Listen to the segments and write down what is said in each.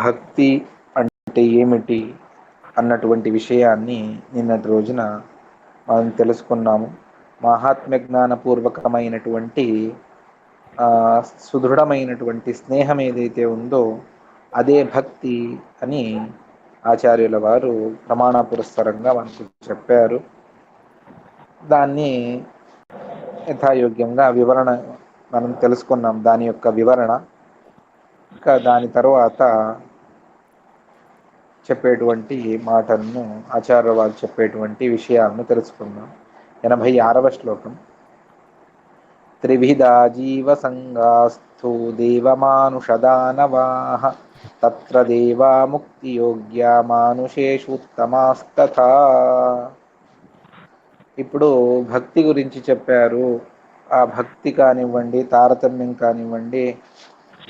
భక్తి అంటే ఏమిటి అన్నటువంటి విషయాన్ని నిన్నటి రోజున మనం తెలుసుకున్నాము. మహాత్మ్య జ్ఞానపూర్వకమైనటువంటి సుదృఢమైనటువంటి స్నేహం ఏదైతే ఉందో అదే భక్తి అని ఆచార్యుల వారు ప్రమాణ పురస్సరంగా మనకు చెప్పారు. దాన్ని యథాయోగ్యంగా వివరణ మనం తెలుసుకున్నాం, దాని యొక్క వివరణ. ఇక దాని తర్వాత చెప్పేటువంటి మాటలను ఆచార్య వారు చెప్పేటువంటి విషయాలను తెలుసుకుందాం. 86వ శ్లోకం. త్రివిధా జీవ సంగాస్థో దేవమానుషదానవాః తత్ర దేవా ముక్తి యోగ్యా మానుషేషు ఉత్తమాస్తథా. ఇప్పుడు భక్తి గురించి చెప్పారు. ఆ భక్తి కానివ్వండి, తారతమ్యం కానివ్వండి,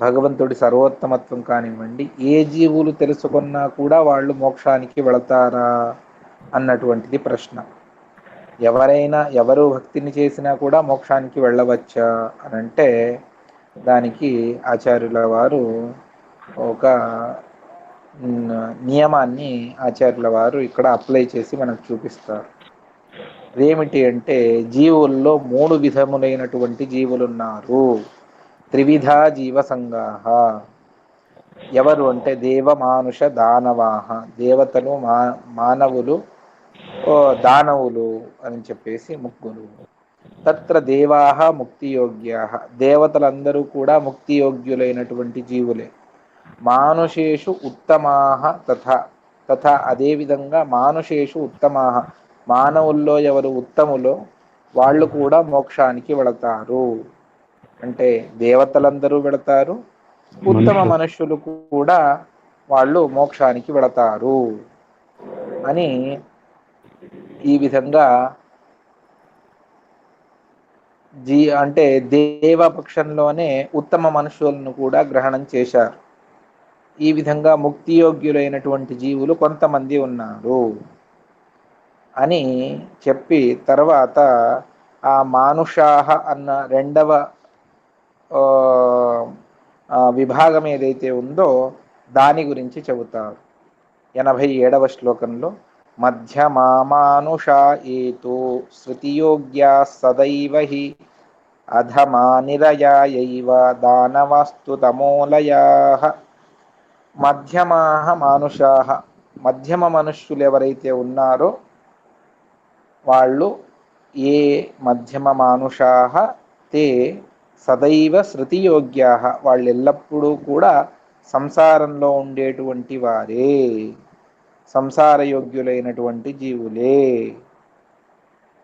భగవంతుడి సర్వోత్తమత్వం కానివ్వండి, ఏ జీవులు తెలుసుకున్నా కూడా వాళ్ళు మోక్షానికి వెళతారా అన్నటువంటిది ప్రశ్న. ఎవరు భక్తిని చేసినా కూడా మోక్షానికి వెళ్ళవచ్చా అని అంటే దానికి ఆచార్యుల వారు ఒక నియమాన్ని ఆచార్యుల వారు ఇక్కడ అప్లై చేసి మనకు చూపిస్తారు. అదేమిటి అంటే, జీవుల్లో 3 విధములైనటువంటి జీవులున్నారు. త్రివిధా జీవ సంగాః. ఎవరు అంటే దేవ మానుష దానవాః. దేవతలు, మానవులు, దానవులు అని చెప్పేసి ముగ్గురు. తత్ర దేవాః ముక్తియోగ్యాః. దేవతలందరూ కూడా ముక్తియోగ్యులైనటువంటి జీవులే. మానుషేషు ఉత్తమాః తథా అదేవిధంగా మానుషేషు ఉత్తమాః. మానవుల్లో ఎవరు ఉత్తములో వాళ్ళు కూడా మోక్షానికి వెళతారు. అంటే దేవతలందరూ వెళతారు, ఉత్తమ మనుష్యులు కూడా వాళ్ళు మోక్షానికి వెళతారు అని ఈ విధంగా అంటే దేవపక్షంలోనే ఉత్తమ మనుషులను కూడా గ్రహణం చేశారు. ఈ విధంగా ముక్తియోగ్యులైనటువంటి జీవులు కొంతమంది ఉన్నారు అని చెప్పి తర్వాత ఆ మానుషాహ అన్న రెండవ విభాగం ఏదైతే ఉందో దాని గురించి చెబుతారు. 87వ శ్లోకంలో మధ్యమా మానుషా ఏతో శృతియోగ్యా సదైవ హి అధమా నిరయాయైవ దానవాస్తు తమోలయాః. మధ్యమాః మానుషాః. మధ్యమ మనుష్యులు ఎవరైతే ఉన్నారో వాళ్ళు ఏ మధ్యమ మానుషాః తే సదైవ శృతియోగ్యాః. వాళ్ళు ఎల్లప్పుడూ కూడా సంసారంలో ఉండేటువంటి వారే, సంసారయోగ్యులైనటువంటి జీవులే.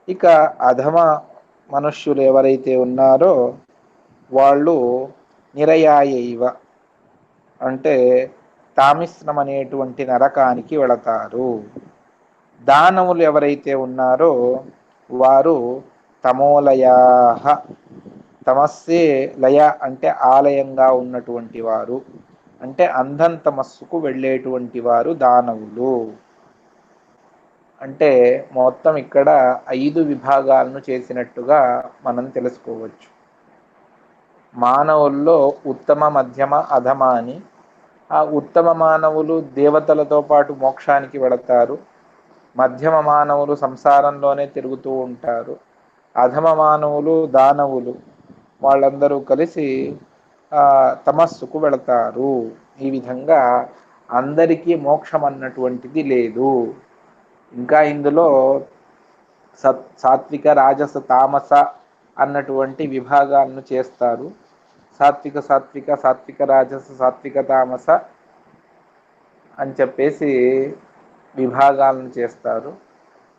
ఇక అధమ మనుష్యులు ఎవరైతే ఉన్నారో వాళ్ళు నిరయాయైవ అంటే తామిశ్రం అనేటువంటి నరకానికి వెళతారు. దానవులు ఎవరైతే ఉన్నారో వారు తమోలయాః. తమస్సే లయ అంటే ఆలయంగా ఉన్నటువంటి వారు, అంటే అంధం తమస్సుకు వెళ్ళేటువంటి వారు దానవులు. అంటే మొత్తం ఇక్కడ 5 విభాగాలను చేసినట్టుగా మనం తెలుసుకోవచ్చు. మానవుల్లో ఉత్తమ, మధ్యమ, అధమ అని. ఆ ఉత్తమ మానవులు దేవతలతో పాటు మోక్షానికి వెళతారు. మధ్యమ మానవులు సంసారంలోనే తిరుగుతూ ఉంటారు. అధమ మానవులు దానవులు వాళ్ళందరూ కలిసి తమస్సుకు వెళతారు. ఈ విధంగా అందరికీ మోక్షం అన్నటువంటిది లేదు. ఇంకా ఇందులో సాత్విక, రాజస, తామస అన్నటువంటి విభాగాలను చేస్తారు. సాత్విక సాత్విక, సాత్విక రాజస, సాత్విక తామస అని చెప్పేసి విభాగాలను చేస్తారు.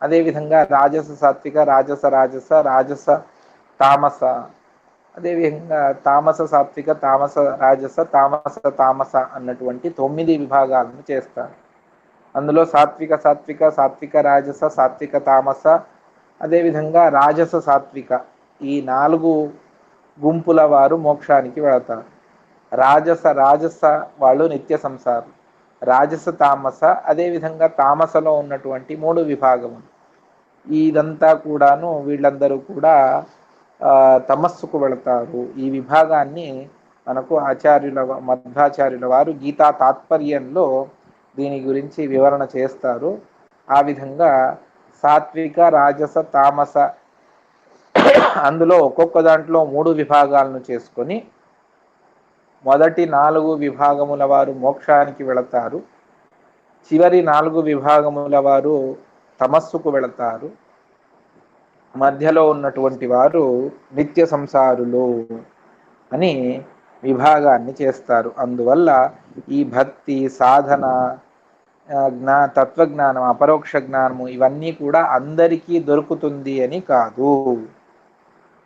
అదేవిధంగా రాజస సాత్విక, రాజస రాజస, రాజస తామస, అదేవిధంగా తామస సాత్విక, తామస రాజస, తామస తామస అన్నటువంటి 9 విభాగాలను చేస్తారు. అందులో సాత్విక సాత్విక, సాత్విక రాజస, సాత్విక తామస, అదేవిధంగా రాజస సాత్విక, ఈ 4 గుంపుల వారు మోక్షానికి వెళతారు. రాజస వాళ్ళు నిత్య సంసారం. రాజస తామస, అదేవిధంగా తామసలో ఉన్నటువంటి 3 విభాగములు. ఇదంతా కూడాను వీళ్ళందరూ కూడా తమస్సుకు వెళతారు. ఈ విభాగాన్ని మనకు మధ్వాచార్యుల వారు గీతా తాత్పర్యంలో దీని గురించి వివరణ చేస్తారు. ఆ విధంగా సాత్విక, రాజస, తామస, అందులో ఒక్కొక్క దాంట్లో 3 విభాగాలను చేసుకొని మొదటి 4 విభాగముల వారు మోక్షానికి వెళతారు, చివరి 4 విభాగముల వారు తమస్సుకు వెళతారు, మధ్యలో ఉన్నటువంటి వారు నిత్య సంసారులు అని విభాగాన్ని చేస్తారు. అందువల్ల ఈ భక్తి, సాధన, తత్వజ్ఞానం, అపరోక్ష జ్ఞానము ఇవన్నీ కూడా అందరికీ దొరుకుతుంది అని కాదు,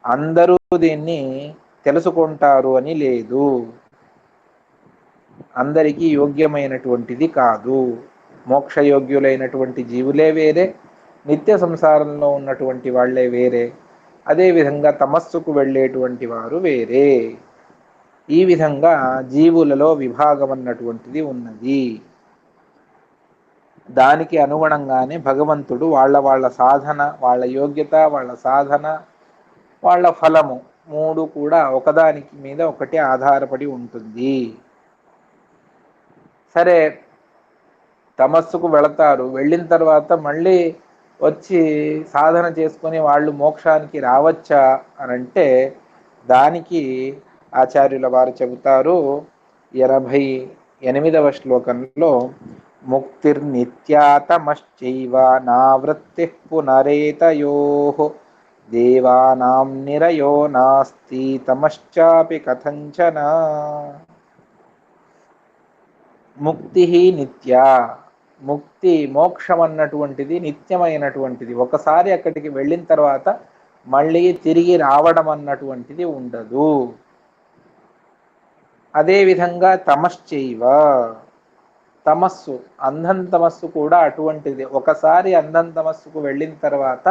అందరూ దీన్ని తెలుసుకుంటారు అని లేదు, అందరికీ యోగ్యమైనటువంటిది కాదు. మోక్షయోగ్యులైనటువంటి జీవులే వేరే, నిత్య సంసారంలో ఉన్నటువంటి వాళ్ళే వేరే, అదేవిధంగా తమస్సుకు వెళ్ళేటువంటి వారు వేరే. ఈ విధంగా జీవులలో విభాగం అన్నటువంటిది ఉన్నది. దానికి అనుగుణంగానే భగవంతుడు వాళ్ళ సాధన, వాళ్ళ యోగ్యత, వాళ్ళ సాధన, వాళ్ళ ఫలము 3 కూడా ఒకదానికి మీద ఒకటి ఆధారపడి ఉంటుంది. సరే, తమస్సుకు వెళతారు, వెళ్ళిన తర్వాత మళ్ళీ వచ్చి సాధన చేసుకొని వాళ్ళు మోక్షానికి రావచ్చా అనంటే దానికి ఆచార్యుల వారు చెబుతారు 88వ శ్లోకంలో, ముక్తిర్నిత్యాతమశ్చైవ నావృత్తి పునరేతయోః దేవానాం నిరయో నాస్తి తమశ్చాపి కథంచన. ముక్తి నిత్య, ముక్తి మోక్షం అన్నటువంటిది నిత్యమైనటువంటిది. ఒకసారి అక్కడికి వెళ్ళిన తర్వాత మళ్ళీ తిరిగి రావడం అన్నటువంటిది ఉండదు. అదేవిధంగా తమశ్చైవ, తమస్సు, అంధం తమస్సు కూడా అటువంటిది. ఒకసారి అంధం తమస్సుకు వెళ్ళిన తర్వాత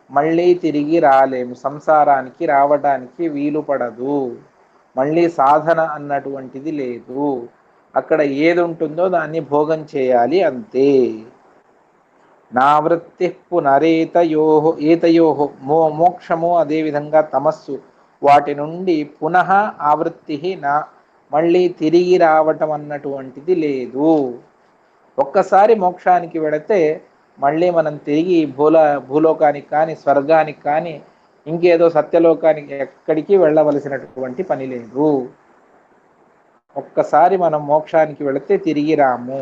మళ్ళీ తిరిగి రాలేము, సంసారానికి రావడానికి వీలు పడదు, మళ్ళీ సాధన అన్నటువంటిది లేదు, అక్కడ ఏది ఉంటుందో దాన్ని భోగం చేయాలి అంతే. నావృత్తి పునరేతయోః, ఏతయోః మోక్షము అదేవిధంగా తమస్సు, వాటి నుండి పునః ఆవృత్తి నా, మళ్ళీ తిరిగి రావటం అన్నటువంటిది లేదు. ఒక్కసారి మోక్షానికి వెళితే మళ్ళీ మనం తిరిగి భూలోకానికి కానీ స్వర్గానికి కానీ ఇంకేదో సత్యలోకానికి ఎక్కడికి వెళ్ళవలసినటువంటి పని లేదు. ఒక్కసారి మనం మోక్షానికి వెళితే తిరిగి రాము.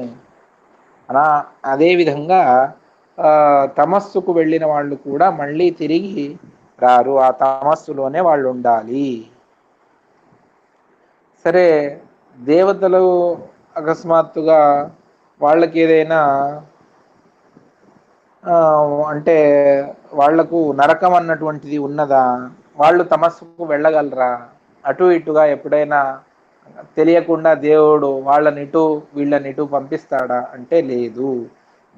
అదేవిధంగా తమస్సుకు వెళ్ళిన వాళ్ళు కూడా మళ్ళీ తిరిగి రారు, ఆ తమస్సులోనే వాళ్ళు ఉండాలి. సరే, దేవతలు అకస్మాత్తుగా వాళ్ళకి ఏదైనా అంటే వాళ్లకు నరకం అన్నటువంటిది ఉన్నదా, వాళ్ళు తమస్సుకు వెళ్ళగలరా? అటు ఇటుగా ఎప్పుడైనా తెలియకుండా దేవుడు వాళ్ళనిటు వీళ్ళనిటు పంపిస్తాడా అంటే లేదు.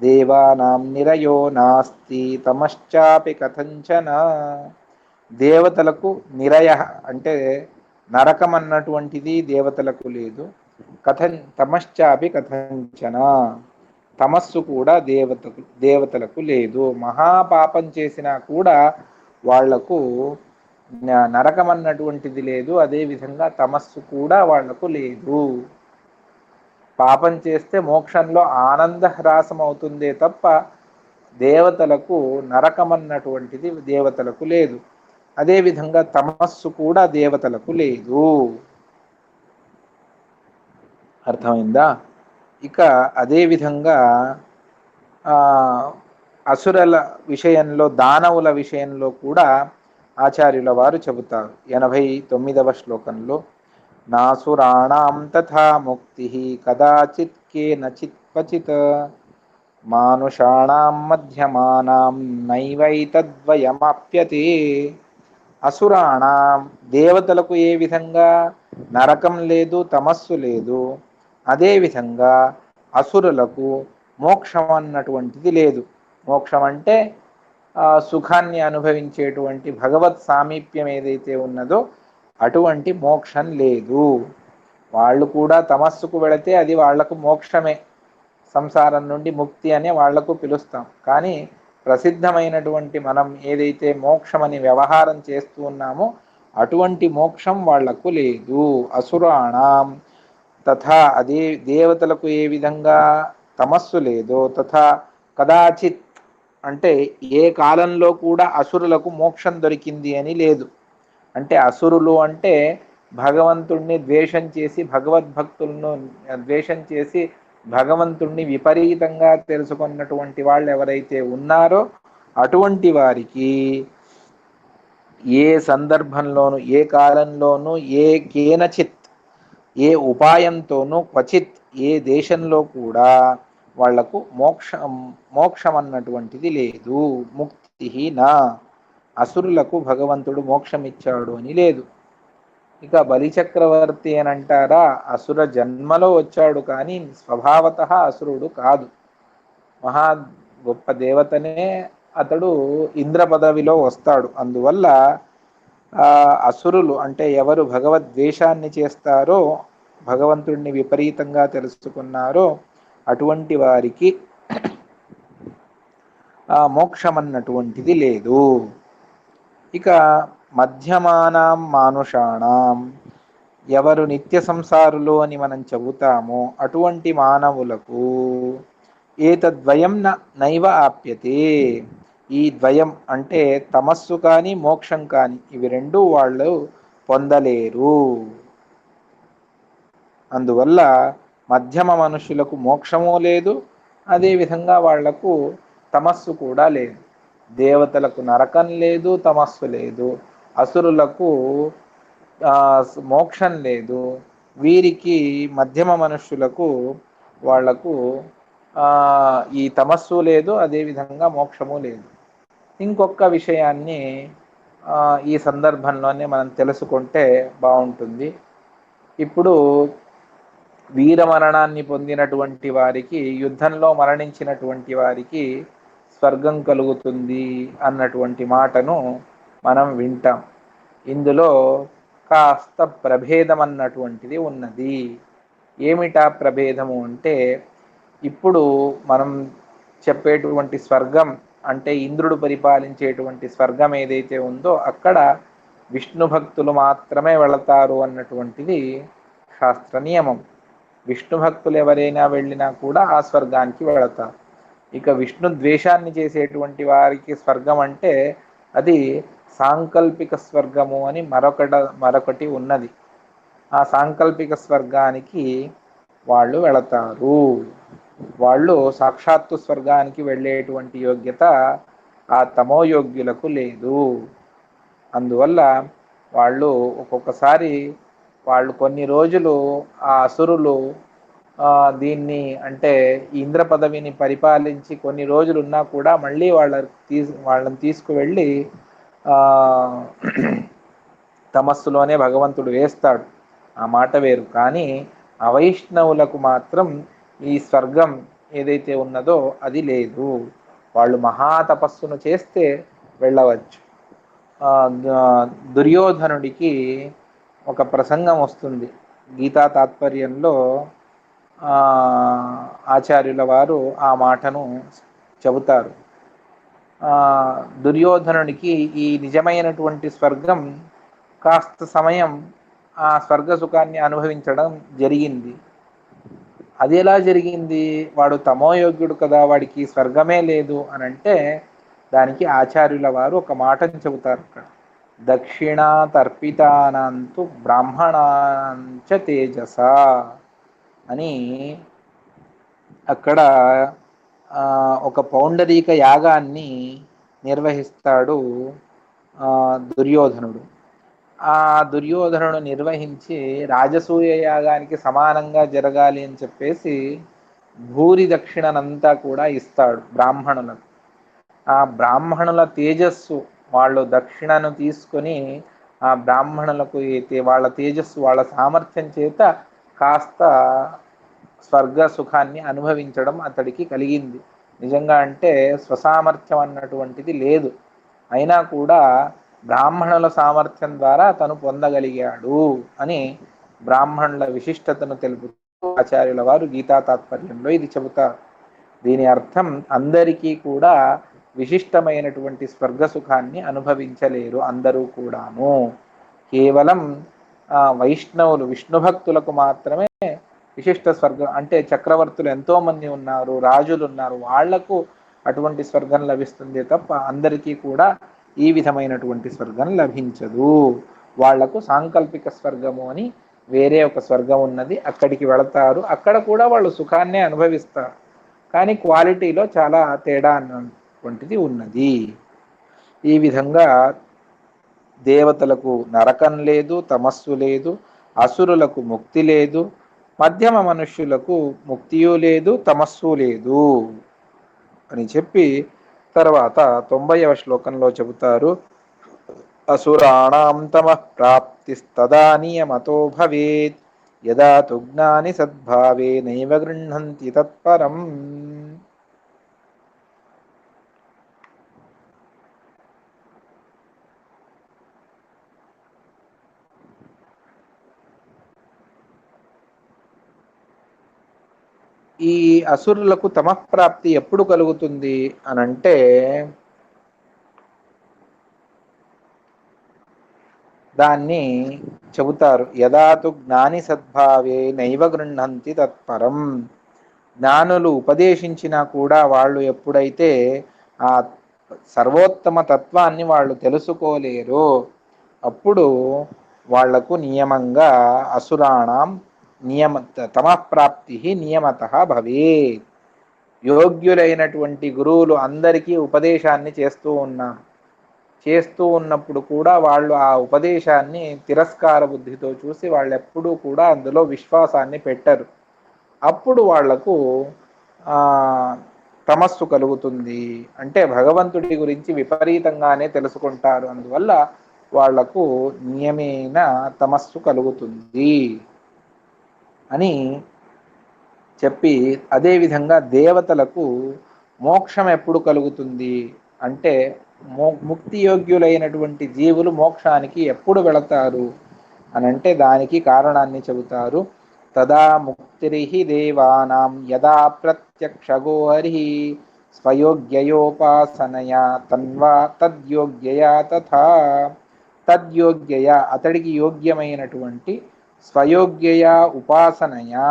దేవానాం నిరయో నాస్తి తమశ్చాపి కథంచన. దేవతలకు నిరయ అంటే నరకం అన్నటువంటిది దేవతలకు లేదు. తమశ్చాపి కథంచన, తమస్సు కూడా దేవతలకు లేదు. మహాపాపం చేసినా కూడా వాళ్లకు నరకం అన్నటువంటిది లేదు, అదేవిధంగా తమస్సు కూడా వాళ్లకు లేదు. పాపం చేస్తే మోక్షంలో ఆనంద హ్రాసం అవుతుందే తప్ప దేవతలకు నరకం అన్నటువంటిది దేవతలకు లేదు, అదేవిధంగా తమస్సు కూడా దేవతలకు లేదు. అర్థమైందా? ఇక అదేవిధంగా అసురల విషయంలో, దానవుల విషయంలో కూడా ఆచార్యుల వారు చెబుతారు 89వ శ్లోకంలో, నాసురాణాం తథా ముక్తి కదాచిత్ కేనచిత్ క్వచిత్ మానుషాణాం మధ్యమానాం నైవైతద్వయమాప్యతే. అసురాణాం, దేవతలకు ఏ విధంగా నరకం లేదు, తమస్సు లేదు, అదేవిధంగా అసురులకు మోక్షం అన్నటువంటిది లేదు. మోక్షం అంటే సుఖాన్ని అనుభవించేటువంటి భగవత్ సామీప్యం ఏదైతే ఉన్నదో అటువంటి మోక్షం లేదు. వాళ్ళు కూడా తమస్సుకు వెళితే అది వాళ్లకు మోక్షమే, సంసారం నుండి ముక్తి అనే వాళ్లకు పిలుస్తాం. కానీ ప్రసిద్ధమైనటువంటి మనం ఏదైతే మోక్షమని వ్యవహారం చేస్తూ ఉన్నామో అటువంటి మోక్షం వాళ్లకు లేదు. అసురాణం తథా, అదే దేవతలకు ఏ విధంగా తమస్సు లేదో, తథా కదాచిత్ అంటే ఏ కాలంలో కూడా అసురులకు మోక్షం దొరికింది అని లేదు. అంటే అసురులు అంటే భగవంతుణ్ణి ద్వేషం చేసి, భగవద్భక్తులను ద్వేషం చేసి భగవంతుణ్ణి విపరీతంగా తెలుసుకున్నటువంటి వాళ్ళు ఎవరైతే ఉన్నారో అటువంటి వారికి ఏ సందర్భంలోనూ, ఏ కాలంలోనూ, ఏ కేనచిత్, ఏ ఉపాయంతోనూ, క్వచిత్, ఏ దేశంలో కూడా వాళ్లకు మోక్షం అన్నటువంటిది లేదు. ముక్తి నా, అసురులకు భగవంతుడు మోక్షం ఇచ్చాడు అని లేదు. ఇక బలిచక్రవర్తి అని అంటారా, అసుర జన్మలో వచ్చాడు కానీ స్వభావత అసురుడు కాదు. మహా గొప్ప దేవతనే అతడు ఇంద్ర పదవిలో వస్తాడు. అందువల్ల అసురులు అంటే ఎవరు భగవద్వేషాన్ని చేస్తారో, భగవంతుడిని విపరీతంగా తెలుసుకున్నారో అటువంటి వారికి మోక్షం అన్నటువంటిది లేదు. ఇక మధ్యమానాం మానుషాణం, ఎవరు నిత్య సంసారులు అని మనం చెబుతామో అటువంటి మానవులకు ఏతద్వయం నైవ ఆప్యతే, ఈ ద్వయం అంటే తమస్సు కానీ మోక్షం కానీ ఇవి రెండూ వాళ్ళు పొందలేరు. అందువల్ల మధ్యమ మనుషులకు మోక్షము లేదు, అదేవిధంగా వాళ్లకు తమస్సు కూడా లేదు. దేవతలకు నరకం లేదు, తమస్సు లేదు. అసురులకు మోక్షం లేదు. వీరికి మధ్యమ మనుష్యులకు వాళ్లకు ఈ తమస్సు లేదు, అదేవిధంగా మోక్షము లేదు. ఇంకొక విషయాన్ని ఈ సందర్భంలోనే మనం తెలుసుకుంటే బాగుంటుంది. ఇప్పుడు వీరమరణాన్ని పొందినటువంటి వారికి, యుద్ధంలో మరణించినటువంటి వారికి స్వర్గం కలుగుతుంది అన్నటువంటి మాటను మనం వింటాం. ఇందులో కాస్త ప్రభేదం అన్నటువంటిది ఉన్నది. ఏమిటా ప్రభేదము అంటే, ఇప్పుడు మనం చెప్పేటువంటి స్వర్గం అంటే ఇంద్రుడు పరిపాలించేటువంటి స్వర్గం ఏదైతే ఉందో అక్కడ విష్ణు భక్తులు మాత్రమే వెళతారు అన్నటువంటిది శాస్త్ర నియమం. విష్ణు భక్తులు ఎవరైనా వెళ్ళినా కూడా ఆ స్వర్గానికి వెళతారు. ఇక విష్ణు ద్వేషాన్ని చేసేటువంటి వారికి స్వర్గం అంటే అది సాంకల్పిక స్వర్గము అని మరొకటి ఉన్నది. ఆ సాంకల్పిక స్వర్గానికి వాళ్ళు వెళతారు. వాళ్ళు సాక్షాత్తు స్వర్గానికి వెళ్ళేటువంటి యోగ్యత ఆ తమోయోగ్యులకు లేదు. అందువల్ల వాళ్ళు ఒక్కొక్కసారి వాళ్ళు కొన్ని రోజులు ఆ అసురులు దీన్ని అంటే ఇంద్ర పదవిని పరిపాలించి కొన్ని రోజులు ఉన్నా కూడా మళ్ళీ వాళ్ళని తీసుకువెళ్ళి తమస్సులోనే భగవంతుడు వేస్తాడు. ఆ మాట వేరు. కానీ అవైష్ణవులకు మాత్రం ఈ స్వర్గం ఏదైతే ఉన్నదో అది లేదు. వాళ్ళు మహాతపస్సును చేస్తే వెళ్ళవచ్చు. దుర్యోధనుడికి ఒక ప్రసంగం వస్తుంది గీతా తాత్పర్యంలో. ఆచార్యుల వారు ఆ మాటను చెబుతారు. దుర్యోధనుడికి ఈ నిజమైనటువంటి స్వర్గం కాస్త సమయం ఆ స్వర్గ సుఖాన్ని అనుభవించడం జరిగింది. అది ఎలా జరిగింది? వాడు తమోయోగ్యుడు కదా, వాడికి స్వర్గమే లేదు అని అంటే దానికి ఆచార్యుల వారు ఒక మాటను చెబుతారు అక్కడ. దక్షిణా తర్పితానంతు బ్రాహ్మణాంచ తేజస అని అక్కడ ఒక పౌండరీక యాగాన్ని నిర్వహిస్తాడు దుర్యోధనుడు. ఆ దుర్యోధనుడు నిర్వహించి రాజసూయ యాగానికి సమానంగా జరగాలి అని చెప్పేసి భూరి దక్షిణనంతా కూడా ఇస్తాడు బ్రాహ్మణులకు. ఆ బ్రాహ్మణుల తేజస్సు, వాళ్ళు దక్షిణను తీసుకొని ఆ బ్రాహ్మణులకు వాళ్ళ తేజస్సు, వాళ్ళ సామర్థ్యం చేత కాస్త స్వర్గ సుఖాన్ని అనుభవించడం అతడికి కలిగింది. నిజంగా అంటే స్వసామర్థ్యం అన్నటువంటిది లేదు, అయినా కూడా బ్రాహ్మణుల సామర్థ్యం ద్వారా తను పొందగలిగాడు అని బ్రాహ్మణుల విశిష్టతను తెలుపుతూ ఆచార్యుల వారు గీతా తాత్పర్యంలో ఇది చెబుతారు. దీని అర్థం అందరికీ కూడా విశిష్టమైనటువంటి స్వర్గ సుఖాన్ని అనుభవించలేరు అందరూ కూడాను. కేవలం వైష్ణవులు విష్ణు భక్తులకు మాత్రమే విశిష్ట స్వర్గం, అంటే చక్రవర్తులు ఎంతో మంది ఉన్నారు, రాజులు ఉన్నారు, వాళ్లకు అటువంటి స్వర్గం లభిస్తుంది తప్ప అందరికీ కూడా ఈ విధమైనటువంటి స్వర్గం లభించదు. వాళ్లకు సాంకల్పిక స్వర్గము అని వేరే ఒక స్వర్గం ఉన్నది, అక్కడికి వెళతారు. అక్కడ కూడా వాళ్ళు సుఖాన్నే అనుభవిస్తారు, కానీ క్వాలిటీలో చాలా తేడా అన్నటువంటిది ఉన్నది. ఈ విధంగా దేవతలకు నరకం లేదు, తమస్సు లేదు, అసురులకు ముక్తి లేదు, మధ్యమ మనుష్యులకు ముక్తియు లేదు, తమస్సు లేదు అని చెప్పి తర్వాత 90వ శ్లోకంలో చెబుతారు, అసురాణం తమః ప్రాప్తిస్తదా నియమతో భవేత్ యదా తు జ్ఞాని సద్భావే నైవ గృహ్ణంతి తత్పరం. ఈ అసురులకు తమఃప్రాప్తి ఎప్పుడు కలుగుతుంది అనంటే దాన్ని చెబుతారు, యదాతు జ్ఞాని సద్భావే నైవ గృహ్ణంతి తత్పరం. జ్ఞానులు ఉపదేశించినా కూడా వాళ్ళు ఎప్పుడైతే ఆ సర్వోత్తమ తత్వాన్ని వాళ్ళు తెలుసుకోలేరో అప్పుడు వాళ్లకు నియమంగా అసురాణం తమఃప్రాప్తి నియమత భవేత్. యోగ్యులైనటువంటి గురువులు అందరికీ ఉపదేశాన్ని చేస్తూ ఉన్నప్పుడు కూడా వాళ్ళు ఆ ఉపదేశాన్ని తిరస్కార బుద్ధితో చూసి వాళ్ళు ఎప్పుడూ కూడా అందులో విశ్వాసాన్ని పెట్టరు. అప్పుడు వాళ్లకు తమస్సు కలుగుతుంది, అంటే భగవంతుడి గురించి విపరీతంగానే తెలుసుకుంటారు, అందువల్ల వాళ్లకు నియమేన తమస్సు కలుగుతుంది అని చెప్పి, అదేవిధంగా దేవతలకు మోక్షం ఎప్పుడు కలుగుతుంది అంటే ముక్తి యోగ్యులైనటువంటి జీవులు మోక్షానికి ఎప్పుడు వెళతారు అనంటే దానికి కారణాన్ని చెబుతారు. తదా ముక్తిరిహి దేవానాం యదా ప్రత్యక్షగో హరి స్వయోగ్యయోపాసనయా తన్వా తద్యోగ్యయా తథా. తద్యోగ్యయా అతడికి యోగ్యమైనటువంటి, స్వయోగ్యయా ఉపాసనయా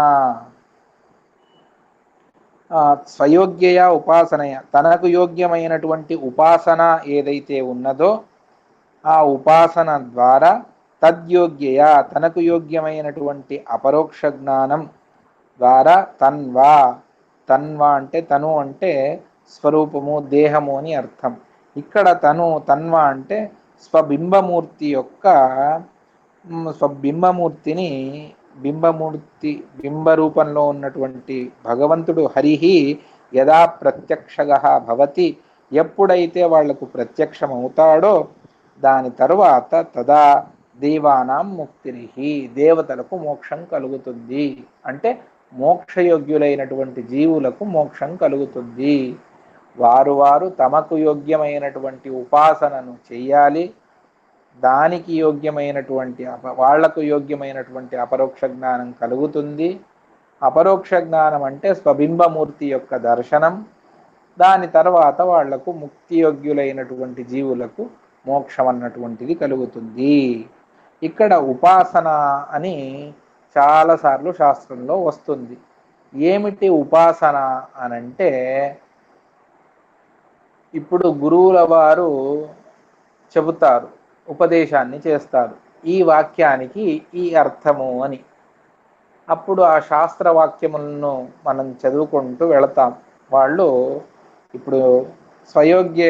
స్వయోగ్యయా ఉపాసనయ తనకు యోగ్యమైనటువంటి ఉపాసన ఏదైతే ఉన్నదో ఆ ఉపాసన ద్వారా తద్యోగ్యయా తనకు యోగ్యమైనటువంటి అపరోక్ష జ్ఞానం ద్వారా తన్వా అంటే తను అంటే స్వరూపము దేహము అని అర్థం. ఇక్కడ తన్వా అంటే స్వబింబమూర్తి యొక్క స్వబింబమూర్తిని బింబ రూపంలో ఉన్నటువంటి భగవంతుడు హరిహి యదా ప్రత్యక్షగః భవతి ఎప్పుడైతే వాళ్లకు ప్రత్యక్షమవుతాడో దాని తరువాత తదా దేవానాం ముక్తిరిహి దేవతలకు మోక్షం కలుగుతుంది, అంటే మోక్షయోగ్యులైనటువంటి జీవులకు మోక్షం కలుగుతుంది. వారు తమకు యోగ్యమైనటువంటి ఉపాసనను చెయ్యాలి, దానికి యోగ్యమైనటువంటి వాళ్లకు యోగ్యమైనటువంటి అపరోక్ష జ్ఞానం కలుగుతుంది. అపరోక్ష జ్ఞానం అంటే స్వబింబమూర్తి యొక్క దర్శనం. దాని తర్వాత వాళ్లకు ముక్తి యోగ్యులైనటువంటి జీవులకు మోక్షం అన్నటువంటిది కలుగుతుంది. ఇక్కడ ఉపాసన అని చాలాసార్లు శాస్త్రంలో వస్తుంది. ఏమిటి ఉపాసన అనంటే ఇప్పుడు గురువుల వారు చెబుతారు, ఉపదేశాన్ని చేస్తారు, ఈ వాక్యానికి ఈ అర్థము అని. అప్పుడు ఆ శాస్త్ర వాక్యములను మనం చదువుకుంటూ వెళతాం. వాళ్ళు ఇప్పుడు స్వయోగ్య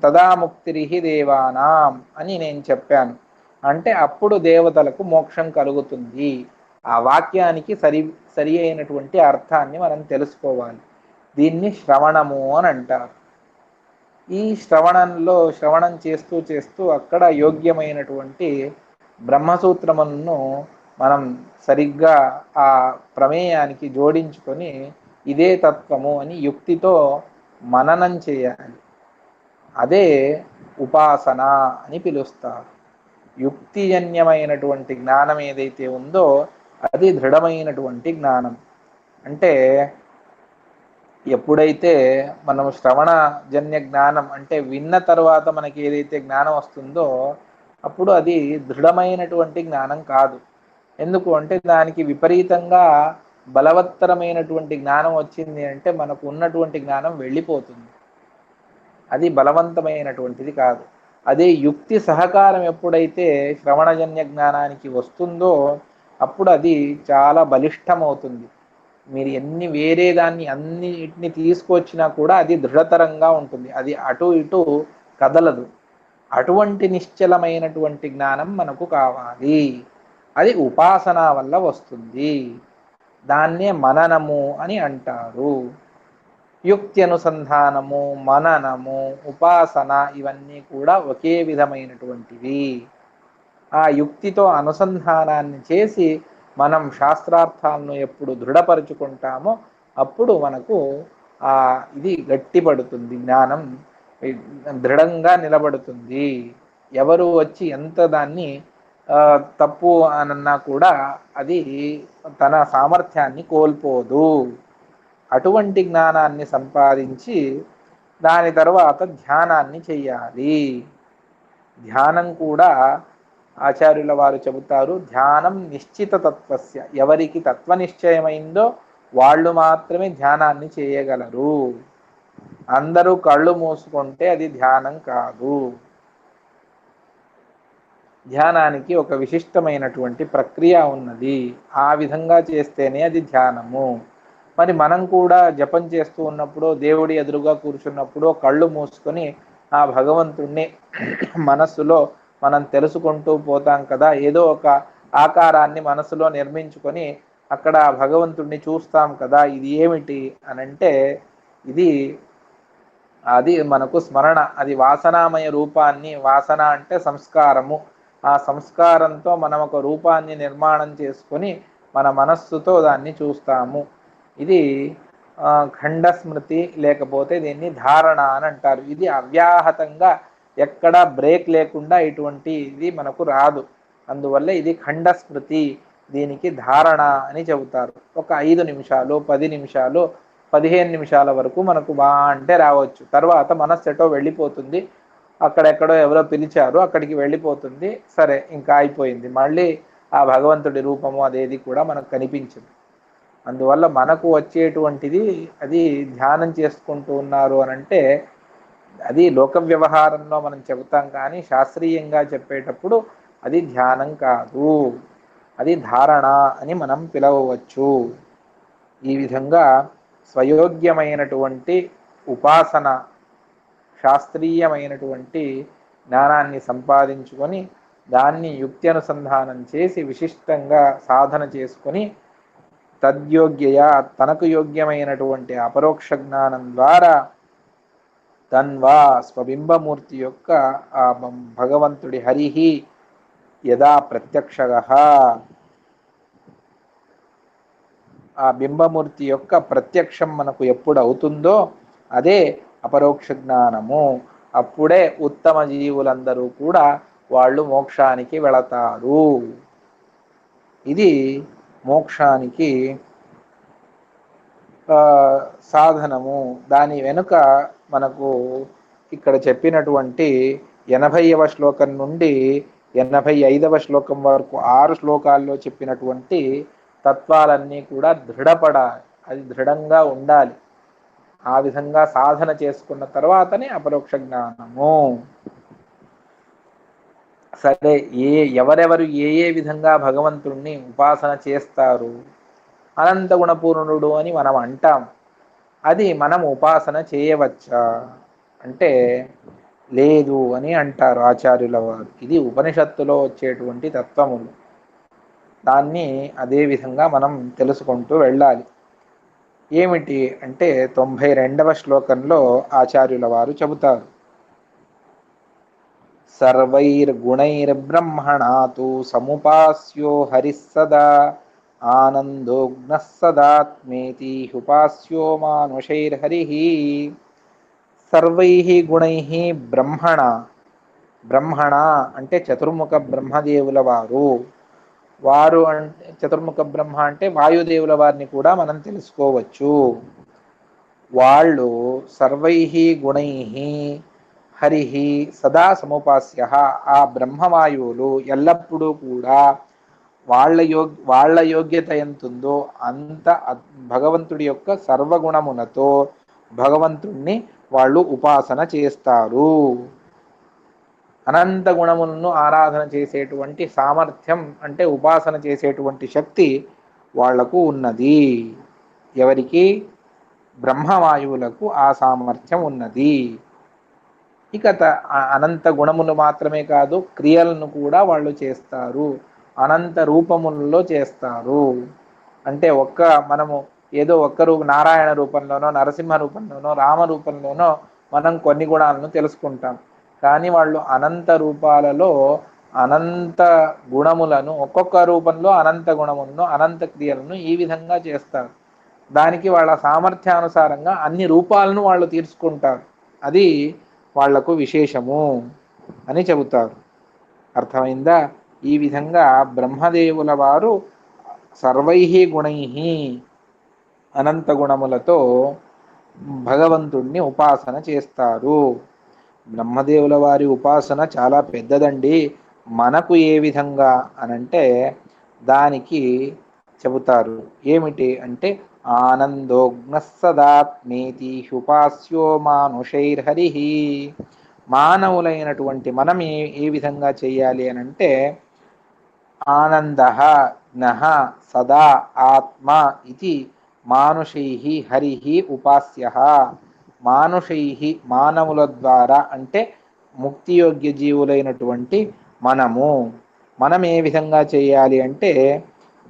తదాముక్తిరిహి దేవానాం అని నేను చెప్పాను అంటే అప్పుడు దేవతలకు మోక్షం కలుగుతుంది. ఆ వాక్యానికి సరి అయినటువంటి అర్థాన్ని మనం తెలుసుకోవాలి. దీన్ని శ్రవణము అని అంటారు. ఈ శ్రవణం చేస్తూ అక్కడ యోగ్యమైనటువంటి బ్రహ్మసూత్రములను మనం సరిగ్గా ఆ ప్రమేయానికి జోడించుకొని ఇదే తత్వము అని యుక్తితో మననం చేయాలి. అదే ఉపాసన అని పిలుస్తారు. యుక్తిజన్యమైనటువంటి జ్ఞానం ఏదైతే ఉందో అది దృఢమైనటువంటి జ్ఞానం. అంటే ఎప్పుడైతే మనం శ్రవణజన్య జ్ఞానం అంటే విన్న తర్వాత మనకి ఏదైతే జ్ఞానం వస్తుందో అప్పుడు అది దృఢమైనటువంటి జ్ఞానం కాదు. ఎందుకు అంటే దానికి విపరీతంగా బలవత్తరమైనటువంటి జ్ఞానం వచ్చింది అంటే మనకు ఉన్నటువంటి జ్ఞానం వెళ్ళిపోతుంది. అది బలవంతమైనటువంటిది కాదు. అదే యుక్తి సహకారం ఎప్పుడైతే శ్రవణజన్య జ్ఞానానికి వస్తుందో అప్పుడు అది చాలా బలిష్టమవుతుంది. మీరు ఎన్ని వేరే దాన్ని అన్నిటిని తీసుకొచ్చినా కూడా అది దృఢతరంగా ఉంటుంది. అది అటు ఇటు కదలదు. అటువంటి నిశ్చలమైనటువంటి జ్ఞానం మనకు కావాలి. అది ఉపాసన వల్ల వస్తుంది. దాన్నే మననము అని అంటారు. యుక్తి అనుసంధానము, మననము, ఉపాసన ఇవన్నీ కూడా ఒకే విధమైనటువంటివి. ఆ యుక్తితో అనుసంధానాన్ని చేసి మనం శాస్త్రార్థాలను ఎప్పుడు దృఢపరుచుకుంటామో అప్పుడు మనకు ఇది గట్టిపడుతుంది, జ్ఞానం దృఢంగా నిలబడుతుంది. ఎవరు వచ్చి ఎంత దాన్ని తప్పు అనన్నా కూడా అది తన సామర్థ్యాన్ని కోల్పోదు. అటువంటి జ్ఞానాన్ని సంపాదించి దాని తర్వాత ధ్యానాన్ని చెయ్యాలి. ధ్యానం కూడా ఆచార్యుల వారు చెబుతారు, ధ్యానం నిశ్చిత తత్వస్య. ఎవరికి తత్వనిశ్చయమైందో వాళ్ళు మాత్రమే ధ్యానాన్ని చేయగలరు. అందరూ కళ్ళు మూసుకుంటే అది ధ్యానం కాదు. ధ్యానానికి ఒక విశిష్టమైనటువంటి ప్రక్రియ ఉన్నది. ఆ విధంగా చేస్తేనే అది ధ్యానము. మరి మనం కూడా జపం చేస్తూ ఉన్నప్పుడు, దేవుడి ఎదురుగా కూర్చున్నప్పుడు కళ్ళు మూసుకొని ఆ భగవంతుణ్ణి మనస్సులో మనం తెలుసుకుంటూ పోతాం కదా. ఏదో ఒక ఆకారాన్ని మనసులో నిర్మించుకొని అక్కడ భగవంతుణ్ణి చూస్తాం కదా. ఇది ఏమిటి అనంటే అది మనకు స్మరణ. అది వాసనామయ రూపాన్ని, వాసన అంటే సంస్కారము, ఆ సంస్కారంతో మనం ఒక రూపాన్ని నిర్మాణం చేసుకొని మన మనస్సుతో దాన్ని చూస్తాము. ఇది ఖండస్మృతి, లేకపోతే దీన్ని ధారణ అని అంటారు. ఇది అవ్యాహతంగా ఎక్కడా బ్రేక్ లేకుండా ఇది మనకు రాదు. అందువల్ల ఇది ఖండస్మృతి, దీనికి ధారణ అని చెబుతారు. ఒక 5 నిమిషాలు, 10 నిమిషాలు, 15 నిమిషాల వరకు మనకు అంటే రావచ్చు. తర్వాత మనస్సు ఎటో వెళ్ళిపోతుంది. అక్కడెక్కడో ఎవరో పిలిచారు, అక్కడికి వెళ్ళిపోతుంది. సరే, ఇంకా అయిపోయింది. మళ్ళీ ఆ భగవంతుడి రూపము అదేది కూడా మనకు కనిపించదు. అందువల్ల మనకు వచ్చేటువంటిది అది ధ్యానం చేసుకుంటూ ఉన్నారు అనంటే అది లోక వ్యవహారంలో మనం చెబుతాం, కానీ శాస్త్రీయంగా చెప్పేటప్పుడు అది ధ్యానం కాదు, అది ధారణ అని మనం పిలవవచ్చు. ఈ విధంగా స్వయోగ్యమైనటువంటి ఉపాసన, శాస్త్రీయమైనటువంటి జ్ఞానాన్ని సంపాదించుకొని దాన్ని యుక్తి అనుసంధానం చేసి విశిష్టంగా సాధన చేసుకొని తద్యోగ్యయ, తనకు యోగ్యమైనటువంటి అపరోక్ష జ్ఞానం ద్వారా తన్వా స్వబింబమూర్తి యొక్క ఆ భగవంతుడి హరిహి యదా ప్రత్యక్షగః, ఆ బింబమూర్తి యొక్క ప్రత్యక్షం మనకు ఎప్పుడు అవుతుందో అదే అపరోక్ష జ్ఞానము. అప్పుడే ఉత్తమ జీవులందరూ కూడా వాళ్ళు మోక్షానికి వెళతారు. ఇది మోక్షానికి సాధనము. దాని వెనుక మనకు ఇక్కడ చెప్పినటువంటి 80వ శ్లోకం నుండి 85వ శ్లోకం వరకు 6 శ్లోకాల్లో చెప్పినటువంటి తత్వాలన్నీ కూడా దృఢపడాలి, అది దృఢంగా ఉండాలి. ఆ విధంగా సాధన చేసుకున్న తర్వాతనే అపరోక్ష జ్ఞానము. సరే, ఎవరెవరు ఏ విధంగా భగవంతుణ్ణి ఉపాసన చేస్తారు? అనంత గుణపూర్ణుడు అని మనం అంటాం. అది మనం ఉపాసన చేయవచ్చా అంటే లేదు అని అంటారు ఆచార్యుల వారు. ఇది ఉపనిషత్తులో వచ్చేటువంటి తత్వములు. దాన్ని అదే విధంగా మనం తెలుసుకుంటూ వెళ్ళాలి. ఏమిటి అంటే 92వ శ్లోకంలో ఆచార్యుల వారు చెబుతారు, సర్వైర్గుణైర్బ్రహ్మణాతు సముపాస్యో హరిః సదా ఆనందోగ్నః సదాత్మేతి ఉపాస్యో మానుషైర్హరిః. సర్వైః గుణైః బ్రహ్మణ, బ్రహ్మణ అంటే చతుర్ముఖ బ్రహ్మదేవుల వారు అంటే చతుర్ముఖ బ్రహ్మ అంటే వాయుదేవుల వారిని కూడా మనం తెలుసుకోవచ్చు. వాళ్ళు సర్వైః గుణైః హరిహి సదా సముపాస్య. ఆ బ్రహ్మవాయువులు ఎల్లప్పుడూ కూడా వాళ్ళ యోగ్యత ఎంతుందో అంత భగవంతుడి యొక్క సర్వగుణములతో భగవంతుణ్ణి వాళ్ళు ఉపాసన చేస్తారు. అనంత గుణములను ఆరాధన చేసేటువంటి సామర్థ్యం, అంటే ఉపాసన చేసేటువంటి శక్తి వాళ్లకు ఉన్నది. ఎవరికి? బ్రహ్మవాయువులకు ఆ సామర్థ్యం ఉన్నది. ఇక అనంత గుణములు మాత్రమే కాదు, క్రియలను కూడా వాళ్ళు చేస్తారు, అనంత రూపములలో చేస్తారు. అంటే మనము ఏదో నారాయణ రూపంలోనో, నరసింహ రూపంలోనో, రామ రూపంలోనో మనం కొన్ని గుణాలను తెలుసుకుంటాం. కానీ వాళ్ళు అనంత రూపాలలో అనంత గుణములను, ఒక్కొక్క రూపంలో అనంత గుణములను, అనంత క్రియలను ఈ విధంగా చేస్తారు. దానికి వాళ్ళ సామర్థ్యానుసారంగా అన్ని రూపాలను వాళ్ళు తీర్చుకుంటారు. అది వాళ్లకు విశేషము అని చెబుతారు. అర్థమైందా? ఈ విధంగా బ్రహ్మదేవుల వారు సర్వై గుణై, అనంత గుణములతో భగవంతుణ్ణి ఉపాసన చేస్తారు. బ్రహ్మదేవుల వారి ఉపాసన చాలా పెద్దదండి. మనకు ఏ విధంగా అనంటే దానికి చెబుతారు. ఏమిటి అంటే ఆనందోగ్న సదాత్మేతి ఉపాస్యో మానుషైర్హరి. మానవులైనటువంటి మనం ఏ విధంగా చేయాలి అనంటే ఆనంద జ్ఞః సదా ఆత్మ ఇది మానుషై హరి ఉపాస్య. మానుషై మానవుల ద్వారా, అంటే ముక్తియోగ్య జీవులైనటువంటి మనం ఏ విధంగా చేయాలి అంటే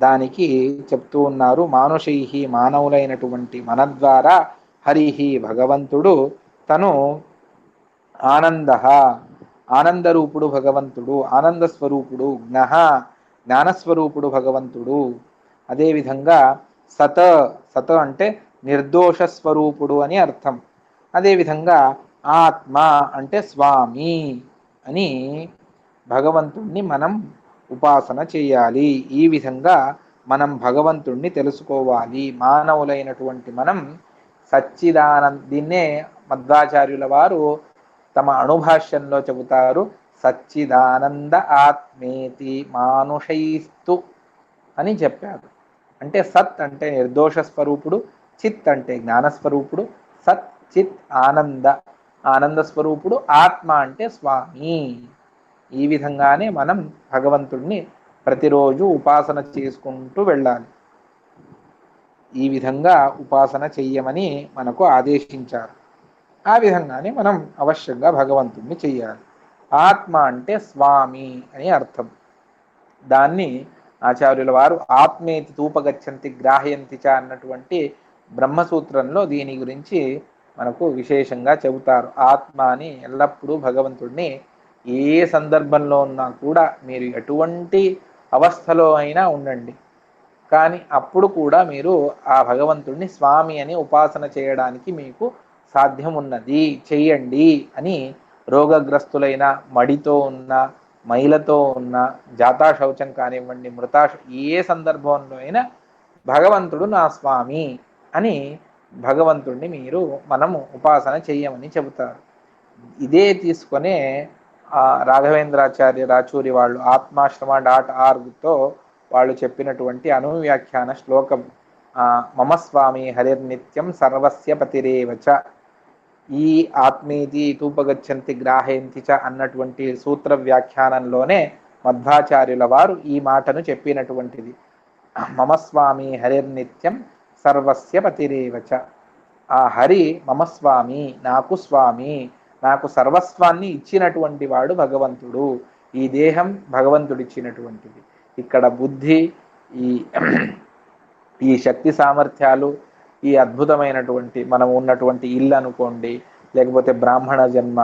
దానికి చెప్తూ ఉన్నారు. మానుషై మానవులైనటువంటి మన ద్వారా హరిహి భగవంతుడు తను ఆనందరూపుడు భగవంతుడు, ఆనంద స్వరూపుడు, జ్ఞానస్వరూపుడు భగవంతుడు. అదేవిధంగా సత్ అంటే నిర్దోష స్వరూపుడు అని అర్థం. అదేవిధంగా ఆత్మ అంటే స్వామి అని భగవంతుణ్ణి మనం ఉపాసన చేయాలి. ఈ విధంగా మనం భగవంతుణ్ణి తెలుసుకోవాలి. మానవులైనటువంటి మనం దీన్నే మధ్వాచార్యుల వారు తమ అణుభాష్యంలో చెబుతారు. సచ్చిదానంద ఆత్మేతి మానుషైస్తు అని చెప్పారు. అంటే సత్ అంటే నిర్దోష స్వరూపుడు, చిత్ అంటే జ్ఞానస్వరూపుడు, సత్ చిత్ ఆనంద స్వరూపుడు, ఆత్మ అంటే స్వామి. ఈ విధంగానే మనం భగవంతుణ్ణి ప్రతిరోజు ఉపాసన చేసుకుంటూ వెళ్ళాలి. ఈ విధంగా ఉపాసన చెయ్యమని మనకు ఆదేశించారు. ఆ విధంగానే మనం అవశ్యంగా భగవంతుణ్ణి చెయ్యాలి. ఆత్మ అంటే స్వామి అని అర్థం. దాన్ని ఆచార్యుల వారు ఆత్మేతి తూపగచ్చంతి గ్రాహయంతి చ అన్నటువంటి బ్రహ్మసూత్రంలో దీని గురించి మనకు విశేషంగా చెబుతారు. ఆత్మ అని ఎల్లప్పుడూ భగవంతుడిని ఏ సందర్భంలో ఉన్నా కూడా మీరు ఎటువంటి అవస్థలో అయినా ఉండండి, కానీ అప్పుడు కూడా మీరు ఆ భగవంతుడిని స్వామి అని ఉపాసన చేయడానికి మీకు సాధ్యం ఉన్నది, చెయ్యండి అని రోగగ్రస్తులైన, మడితో ఉన్న, మైలతో ఉన్న, జాతా శౌచం కానివ్వండి, ఏ సందర్భంలో అయినా భగవంతుడు నా స్వామి అని భగవంతుడిని మనము ఉపాసన చెయ్యమని చెబుతారు. ఇదే తీసుకొనే రాఘవేంద్రాచార్య రాచూరి వాళ్ళు ఆత్మాశ్రమ.orgతో వాళ్ళు చెప్పినటువంటి అనువ్యాఖ్యాన శ్లోకం మమ స్వామి హరిర్నిత్యం సర్వస్య పతిరేవచ. ఈ ఆత్మీతి తూపగచ్చంతి గ్రాహయంతి చ అన్నటువంటి సూత్ర వ్యాఖ్యానంలోనే మధ్వాచార్యుల వారు ఈ మాటను చెప్పినటువంటిది. మమ స్వామి హరిర్నిత్యం సర్వస్య పతిరేవచ. ఆ హరి మమ స్వామి, నాకు స్వామి, నాకు సర్వస్వాన్ని ఇచ్చినటువంటి వాడు భగవంతుడు. ఈ దేహం భగవంతుడిచ్చినటువంటిది. ఇక్కడ బుద్ధి, ఈ శక్తి సామర్థ్యాలు, ఈ అద్భుతమైనటువంటి మనం ఉన్నటువంటి ఇల్లు అనుకోండి, లేకపోతే బ్రాహ్మణ జన్మ,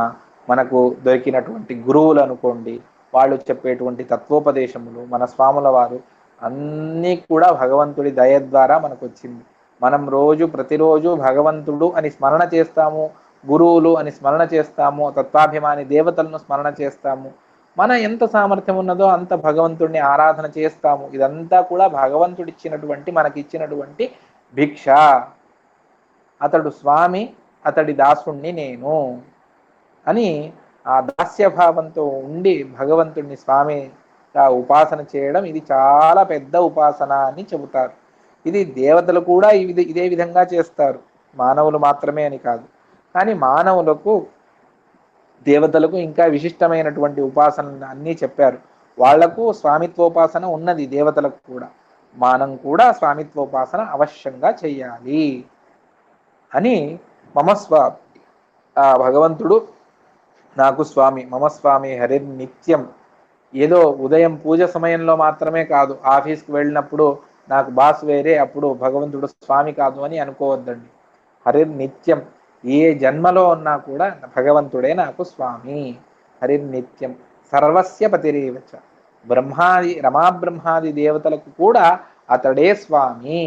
మనకు దొరికినటువంటి గురువులు అనుకోండి, వాళ్ళు చెప్పేటువంటి తత్వోపదేశములు, మన స్వాముల వారు అన్నీ కూడా భగవంతుడి దయ ద్వారా మనకు వచ్చింది. మనం ప్రతిరోజు భగవంతుడు అని స్మరణ చేస్తాము, గురువులు అని స్మరణ చేస్తాము, తత్వాభిమాని దేవతలను స్మరణ చేస్తాము. మన ఎంత సామర్థ్యం ఉన్నదో అంత భగవంతుడిని ఆరాధన చేస్తాము. ఇదంతా కూడా భగవంతుడిచ్చినటువంటి, మనకిచ్చినటువంటి భిక్ష. అతడు స్వామి, అతడి దాసుణ్ణి నేను అని ఆ దాస్యభావంతో ఉండి భగవంతుడిని స్వామిగా ఉపాసన చేయడం ఇది చాలా పెద్ద ఉపాసన అని చెబుతారు. ఇది దేవతలు కూడా ఇదే విధంగా చేస్తారు, మానవులు మాత్రమే అని కాదు. కానీ మానవులకు దేవతలకు ఇంకా విశిష్టమైనటువంటి ఉపాసనలు అన్నీ చెప్పారు. వాళ్లకు స్వామిత్వోపాసన ఉన్నది, దేవతలకు కూడా. మనం కూడా స్వామిత్వోపాసన అవశ్యంగా చెయ్యాలి అని మమస్వామి, ఆ భగవంతుడు నాకు స్వామి, మమ స్వామి హరిర్నిత్యం. ఏదో ఉదయం పూజ సమయంలో మాత్రమే కాదు, ఆఫీస్కి వెళ్ళినప్పుడు నాకు బాస్ వేరే, అప్పుడు భగవంతుడు స్వామి కాదు అని అనుకోవద్దండి. హరిర్నిత్యం, ఏ జన్మలో ఉన్నా కూడా భగవంతుడే నాకు స్వామి. హరిర్నిత్యం సర్వస్య పతిరేవచ, బ్రహ్మాది రమాబ్రహ్మాది దేవతలకు కూడా అతడే స్వామి.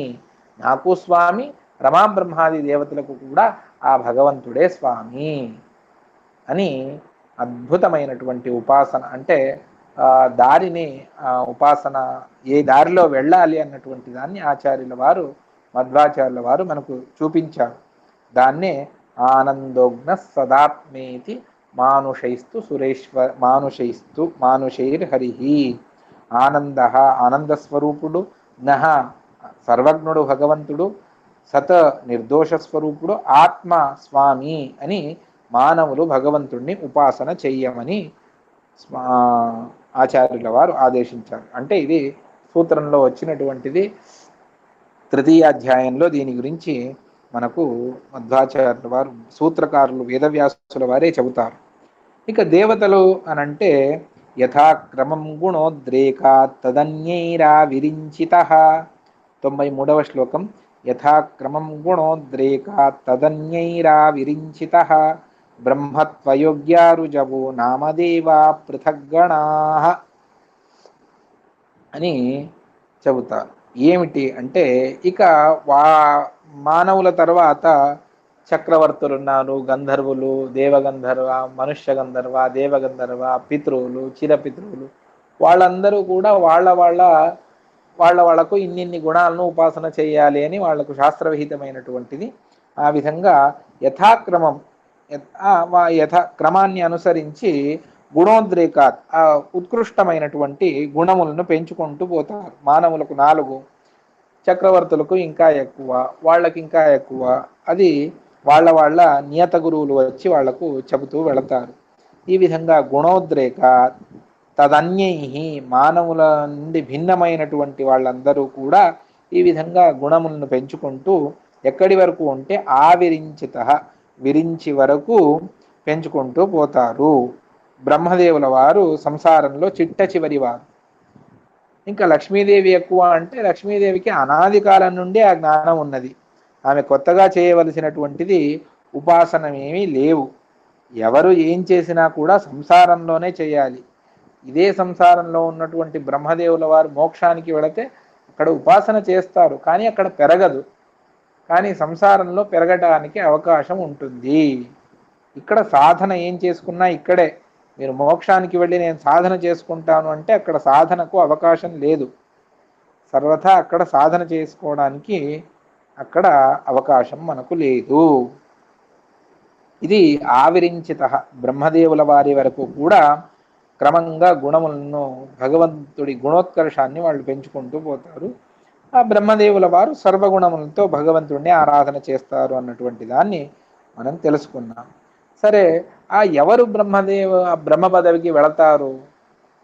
నాకు స్వామి, రమాబ్రహ్మాది దేవతలకు కూడా ఆ భగవంతుడే స్వామి అని అద్భుతమైనటువంటి ఉపాసన. అంటే దారిని ఉపాసన ఏ దారిలో వెళ్ళాలి అన్నటువంటి దాన్ని ఆచార్యుల వారు, మధ్వాచార్యుల వారు మనకు చూపించారు. దాన్నే ఆనందోగ్న సదాత్మేతి మానుషైస్తు మానుషైర్హరి. ఆనంద, ఆనందస్వరూపుడు, జ్ఞ సర్వజ్ఞుడు భగవంతుడు, సత్ నిర్దోష స్వరూపుడు, ఆత్మ స్వామి అని మానవులు భగవంతుణ్ణి ఉపాసన చెయ్యమని ఆచార్యుల వారు ఆదేశించారు. అంటే ఇది సూత్రంలో వచ్చినటువంటిది. తృతీయ అధ్యాయంలో దీని గురించి మనకు మధ్వాచార్యుల వారు, సూత్రకారులు వేదవ్యాసుల వారే చెబుతారు. ఇక దేవతలు అనంటే యథాక్రమం గుణోద్రేకా తదన్యైరా విరించిత. 93వ శ్లోకం. యథాక్రమం గుణోద్రేకా తదన్యైరా విరించిత బ్రహ్మత్వయోగ్యారుజవో నామదేవా పృథగ్గణా అని చెబుతారు. ఏమిటి అంటే, ఇక మానవుల తర్వాత చక్రవర్తులు ఉన్నారు, గంధర్వులు, దేవగంధర్వ, మనుష్య గంధర్వ, దేవగంధర్వ, పితృవులు, చిరపితృవులు, వాళ్ళందరూ కూడా వాళ్లకు ఇన్నిన్ని గుణాలను ఉపాసన చేయాలి అని వాళ్లకు శాస్త్రవిహితమైనటువంటిది. ఆ విధంగా యథాక్రమం, క్రమాన్ని అనుసరించి గుణోద్రేకాత్, ఆ ఉత్కృష్టమైనటువంటి గుణములను పెంచుకుంటూ పోతారు. మానవులకు 4, చక్రవర్తులకు ఇంకా ఎక్కువ, వాళ్ళకి ఇంకా ఎక్కువ. అది వాళ్ళ నియత గురువులు వచ్చి వాళ్లకు చెబుతూ వెళతారు. ఈ విధంగా గుణోద్రేక తదన్యై, మానవుల నుండి భిన్నమైనటువంటి వాళ్ళందరూ కూడా ఈ విధంగా గుణములను పెంచుకుంటూ ఎక్కడి వరకు ఉంటే ఆవిరించిత, విరించి వరకు పెంచుకుంటూ పోతారు. బ్రహ్మదేవుల వారు సంసారంలో చిట్ట చివరి వారు. ఇంకా లక్ష్మీదేవి ఎక్కువ అంటే, లక్ష్మీదేవికి అనాది కాలం నుండి ఆ జ్ఞానం ఉన్నది. ఆమె కొత్తగా చేయవలసినటువంటిది ఉపాసనమేమీ లేవు. ఎవరు ఏం చేసినా కూడా సంసారంలోనే చేయాలి. ఇదే సంసారంలో ఉన్నటువంటి బ్రహ్మదేవుల వారు మోక్షానికి వెళితే అక్కడ ఉపాసన చేస్తారు, కానీ అక్కడ పెరగదు. కానీ సంసారంలో పెరగడానికి అవకాశం ఉంటుంది. ఇక్కడ సాధన ఏం చేసుకున్నా ఇక్కడే. మీరు మోక్షానికి వెళ్ళి నేను సాధన చేసుకుంటాను అంటే అక్కడ సాధనకు అవకాశం లేదు. సర్వథా అక్కడ సాధన చేసుకోవడానికి అక్కడ అవకాశం మనకు లేదు. ఇది ఆవిరించిత. బ్రహ్మదేవుల వారి వరకు కూడా క్రమంగా గుణములను, భగవంతుడి గుణోత్కర్షాన్ని వాళ్ళు పెంచుకుంటూ పోతారు. ఆ బ్రహ్మదేవుల వారు సర్వగుణములతో భగవంతుడిని ఆరాధన చేస్తారు అన్నటువంటి దాన్ని మనం తెలుసుకున్నాం. సరే, ఆ ఎవరు బ్రహ్మ పదవికి వెళతారు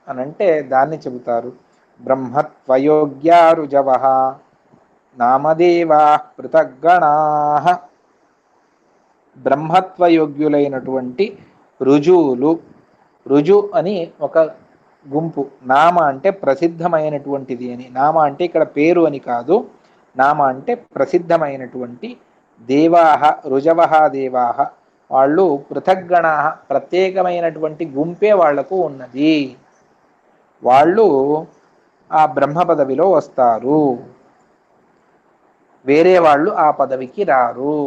అనంటే దాన్ని చెబుతారు. బ్రహ్మత్వయోగ్యారుజవ నామదేవా పృథగ్గణా. బ్రహ్మత్వయోగ్యులైనటువంటి రుజువులు. రుజు అని ఒక గుంపు. నామ అంటే ప్రసిద్ధమైనటువంటిది అని. నామ అంటే ఇక్కడ పేరు అని కాదు, నామ అంటే ప్రసిద్ధమైనటువంటి. దేవాహ రుజవహ దేవాహ, వాళ్ళు పృథగ్గణ, ప్రత్యేకమైనటువంటి గుంపే వాళ్లకు ఉన్నది. వాళ్ళు ఆ బ్రహ్మ పదవిలో వస్తారు, వేరే వాళ్ళు ఆ పదవికి రారు.